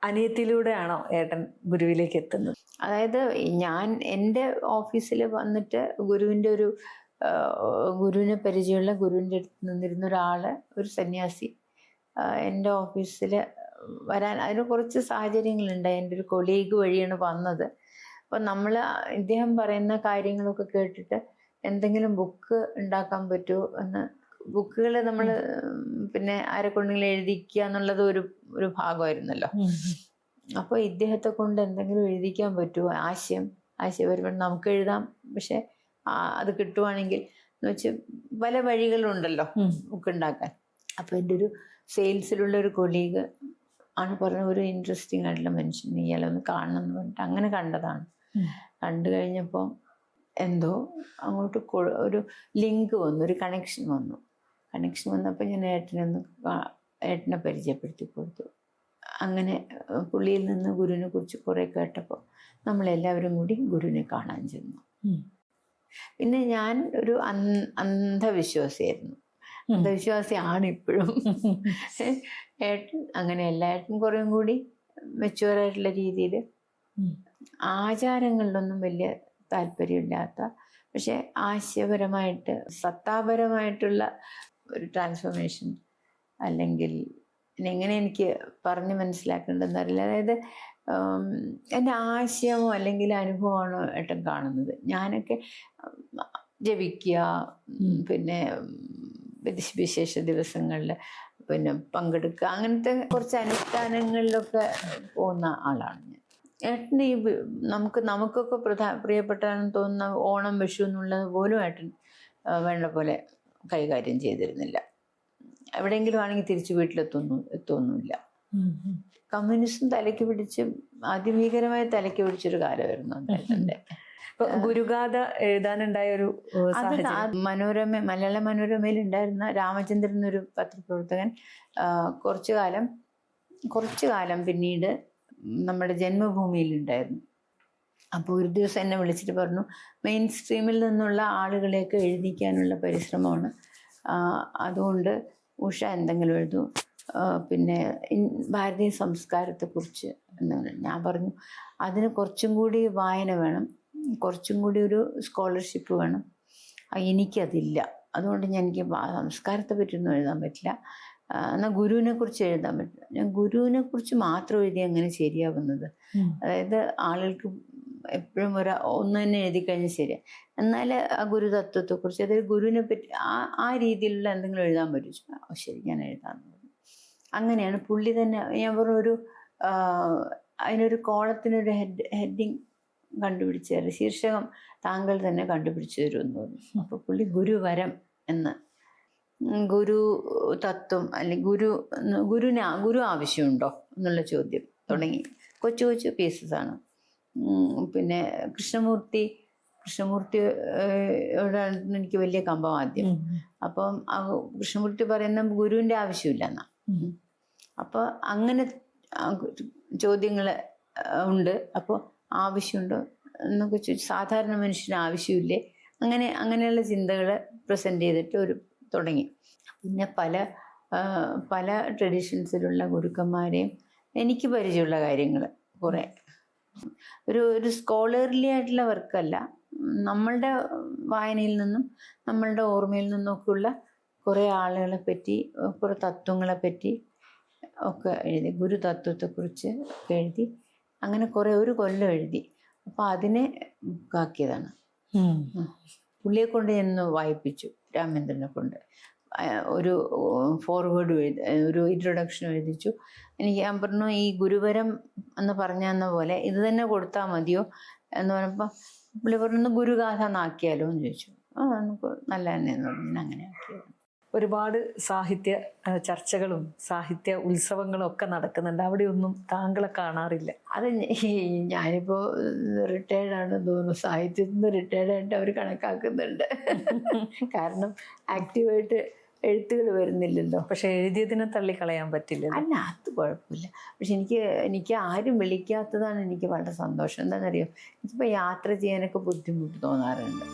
അനിയത്തിലൂടെയാണോ ഏട്ടൻ ഗുരുവിലേക്ക് എത്തുന്നത്? അതായത് ഞാൻ എൻ്റെ ഓഫീസിൽ വന്നിട്ട് ഗുരുവിനെ പരിചയമുള്ള ഗുരുവിൻ്റെ അടുത്ത് നിന്നിരുന്ന ഒരു സന്യാസി എൻ്റെ ഓഫീസിൽ വരാൻ അതിന് കുറച്ച് സാഹചര്യങ്ങളുണ്ട്. എൻ്റെ ഒരു കൊളീഗ് വഴിയാണ് വന്നത്. അപ്പം ഇദ്ദേഹം പറയുന്ന കാര്യങ്ങളൊക്കെ കേട്ടിട്ട് എന്തെങ്കിലും ബുക്ക് ഉണ്ടാക്കാൻ പറ്റുമോ എന്ന്, ബുക്കുകൾ നമ്മൾ പിന്നെ ആരെക്കൊണ്ടെങ്കിലും എഴുതിക്കുക എന്നുള്ളത് ഒരു ഭാഗമായിരുന്നല്ലോ. അപ്പോൾ ഇദ്ദേഹത്തെ കൊണ്ട് എന്തെങ്കിലും എഴുതിക്കാൻ പറ്റുമോ, ആശയപരമായി നമുക്ക് എഴുതാം, പക്ഷെ അത് കിട്ടുവാണെങ്കിൽ എന്ന് വെച്ച് പല വഴികളുണ്ടല്ലോ ബുക്ക് ഉണ്ടാക്കാൻ. അപ്പോൾ എൻ്റെ ഒരു സെയിൽസിലുള്ള ഒരു കൊളീഗ് ആണ് പറഞ്ഞ ഒരു ഇൻട്രസ്റ്റിംഗ് ആയിട്ടുള്ള മനുഷ്യൻ, ഇയാളെ ഒന്ന് കാണണം എന്ന് പറഞ്ഞിട്ട് അങ്ങനെ കണ്ടതാണ്. കണ്ടു കഴിഞ്ഞപ്പോൾ എന്തോ അങ്ങോട്ട് ഒരു ലിങ്ക് വന്നു, ഒരു കണക്ഷൻ വന്നപ്പോൾ ഞാൻ ഏട്ടനെ പരിചയപ്പെടുത്തി കൊടുത്തു. അങ്ങനെ പുള്ളിയിൽ നിന്ന് ഗുരുവിനെ കുറിച്ച് കുറേ കേട്ടപ്പോൾ നമ്മളെല്ലാവരും കൂടി ഗുരുവിനെ കാണാൻ ചെന്നു. പിന്നെ ഞാൻ ഒരു അന്ധവിശ്വാസിയായിരുന്നു, അന്ധവിശ്വാസിയാണ് ഇപ്പോഴും. ഏട്ടൻ അങ്ങനെയല്ല, ഏട്ടൻ കുറേ കൂടി മെച്ചുവറായിട്ടുള്ള രീതിയിൽ ആചാരങ്ങളിലൊന്നും വലിയ താല്പര്യമില്ലാത്ത, പക്ഷെ ആശയപരമായിട്ട് സത്താപരമായിട്ടുള്ള ഒരു ട്രാൻസ്ഫോർമേഷൻ, അല്ലെങ്കിൽ എങ്ങനെ എനിക്ക് പറഞ്ഞ് മനസ്സിലാക്കേണ്ടതെന്ന് അറിയില്ല. അതായത് എൻ്റെ ആശയമോ അല്ലെങ്കിൽ അനുഭവമാണോ ഏട്ടൻ കാണുന്നത്. ഞാനൊക്കെ ജപിക്കുക, പിന്നെ വിശേഷ ദിവസങ്ങളിൽ പിന്നെ പങ്കെടുക്കുക, അങ്ങനത്തെ കുറച്ച് അനുഷ്ഠാനങ്ങളിലൊക്കെ പോകുന്ന ആളാണ് ഞാൻ. ഏട്ടന് നമുക്കൊക്കെ പ്രിയപ്പെട്ടാണെന്ന് തോന്നുന്ന ഓണം, വിഷു എന്നുള്ളത് പോലും ഏട്ടൻ വേണ്ട പോലെ കൈകാര്യം ചെയ്തിരുന്നില്ല. എവിടെയെങ്കിലും ആണെങ്കിൽ തിരിച്ചു എത്തൊന്നുമില്ല. കമ്മ്യൂണിസം അതിഭീകരമായി തലയ്ക്ക് പിടിച്ചൊരു കാലമായിരുന്നു ഏട്ടൻ്റെ. ഗുരുഗാഥ എഴുതാനുണ്ടായ ഒരു മലയാള മനോരമയിൽ ഉണ്ടായിരുന്ന രാമചന്ദ്രൻ എന്നൊരു പത്രപ്രവർത്തകൻ കുറച്ചു കാലം പിന്നീട് നമ്മുടെ ജന്മഭൂമിയിൽ ഉണ്ടായിരുന്നു. അപ്പോൾ ഒരു ദിവസം എന്നെ വിളിച്ചിട്ട് പറഞ്ഞു, മെയിൻ സ്ട്രീമിൽ നിന്നുള്ള ആളുകളെയൊക്കെ എഴുതിക്കാനുള്ള പരിശ്രമമാണ്, അതുകൊണ്ട് ഉഷ എന്തെങ്കിലും എഴുതൂ, പിന്നെ ഭാരതീയ സംസ്കാരത്തെക്കുറിച്ച് എന്ന്. ഞാൻ പറഞ്ഞു, അതിന് കുറച്ചും കൂടി വായന വേണം, കുറച്ചും കൂടി ഒരു സ്കോളർഷിപ്പ് വേണം, എനിക്കതില്ല, അതുകൊണ്ട് എനിക്ക് സംസ്കാരത്തെ പറ്റിയൊന്നും എഴുതാൻ പറ്റില്ല, എന്നാൽ ഗുരുവിനെ കുറിച്ച് എഴുതാൻ പറ്റില്ല. ഞാൻ ഗുരുവിനെ കുറിച്ച് മാത്രം എഴുതി എങ്ങനെ ശരിയാവുന്നത്? അതായത് ആളുകൾക്ക് എപ്പോഴും ഒന്ന് തന്നെ എഴുതി കഴിഞ്ഞാൽ ശരിയാണ്, എന്നാൽ ആ ഗുരുതത്വത്തെക്കുറിച്ച്, അതായത് ഗുരുവിനെ പറ്റി ആ രീതിയിലുള്ള എന്തെങ്കിലും എഴുതാൻ പറ്റും. ശരി, ഞാൻ എഴുതാമെന്ന് പറഞ്ഞു. അങ്ങനെയാണ് പുള്ളി തന്നെ, ഞാൻ പറഞ്ഞൊരു അതിനൊരു കോളത്തിനൊരു ഹെഡിങ് കണ്ടുപിടിച്ചു തരും, ശീർഷകം താങ്കൾ തന്നെ കണ്ടുപിടിച്ചു തരുമെന്ന് പറഞ്ഞു. അപ്പോൾ പുള്ളി ഗുരുവരം എന്ന്, ഗുരു തത്വം അല്ലെങ്കിൽ ഗുരു ആവശ്യമുണ്ടോ എന്നുള്ള ചോദ്യം തുടങ്ങി. കൊച്ചു കൊച്ചു പീസസാണ്. പിന്നെ കൃഷ്ണമൂർത്തിയോട് എനിക്ക് വലിയ കമ്പം ആദ്യം. അപ്പം കൃഷ്ണമൂർത്തി പറയുന്ന ഗുരുവിൻ്റെ ആവശ്യമില്ല എന്നാ. അപ്പോൾ അങ്ങനെ ചോദ്യങ്ങൾ ഉണ്ട്. അപ്പോൾ ആവശ്യമുണ്ടോ എന്നൊക്കെ ചോദിച്ചു. സാധാരണ മനുഷ്യന് ആവശ്യമില്ലേ? അങ്ങനെയുള്ള ചിന്തകൾ പ്രസൻറ്റ് ചെയ്തിട്ട് തുടങ്ങി. പിന്നെ പല ട്രഡീഷൻസിലുള്ള ഗുരുക്കന്മാരെയും എനിക്ക് പരിചയമുള്ള കാര്യങ്ങൾ കുറേ, ഒരു സ്കോളർലി ആയിട്ടുള്ള വർക്കല്ല, നമ്മളുടെ വായനയിൽ നിന്നും നമ്മളുടെ ഓർമ്മയിൽ നിന്നൊക്കെയുള്ള കുറേ ആളുകളെ പറ്റി, കുറേ തത്വങ്ങളെ പറ്റി ഒക്കെ എഴുതി, ഗുരുതത്വത്തെക്കുറിച്ച് എഴുതി. അങ്ങനെ ഒരു കൊല്ലം എഴുതി. അപ്പോൾ അതിനെ ബുക്കാക്കിയതാണ്. പുള്ളിയെ കൊണ്ട് ഞാൻ വായിപ്പിച്ചു, രാമേന്ദ്രനെ കൊണ്ട്. ഒരു ഫോർവേഡ് ഒരു ഇൻട്രൊഡക്ഷൻ എഴുതിച്ചു. ഞാൻ പറഞ്ഞു, ഈ ഗുരുവരം എന്ന് പറഞ്ഞെന്ന പോലെ ഇത് തന്നെ കൊടുത്താൽ മതിയോ എന്ന് പറഞ്ഞപ്പോൾ പുള്ളി പറഞ്ഞു, ഗുരുഗാഥ എന്നാക്കിയാലോ എന്ന് ചോദിച്ചു. നമുക്ക് നല്ല തന്നെ എന്ന് പറഞ്ഞു. അങ്ങനെ ആക്കിയത്. ഒരുപാട് സാഹിത്യ ചർച്ചകളും സാഹിത്യ ഉത്സവങ്ങളും ഒക്കെ നടക്കുന്നുണ്ട്. അവിടെയൊന്നും താങ്കളെ കാണാറില്ല. അത് ഞാനിപ്പോൾ റിട്ടയർഡാണെന്ന് തോന്നുന്നു. സാഹിത്യത്തിൽ നിന്ന് റിട്ടയർഡായിട്ട് അവർ കണക്കാക്കുന്നുണ്ട്. കാരണം ആക്റ്റീവായിട്ട് എഴുത്തുകൾ വരുന്നില്ലല്ലോ. പക്ഷെ എഴുതിയതിനെ തള്ളിക്കളയാൻ പറ്റില്ല. അല്ല, അത് കുഴപ്പമില്ല. പക്ഷെ എനിക്ക് ആരും വിളിക്കാത്തതാണ് എനിക്ക് വളരെ സന്തോഷം. എന്താണെന്നറിയോ, എനിക്കിപ്പോൾ യാത്ര ചെയ്യാനൊക്കെ ബുദ്ധിമുട്ട് തോന്നാറുണ്ട്.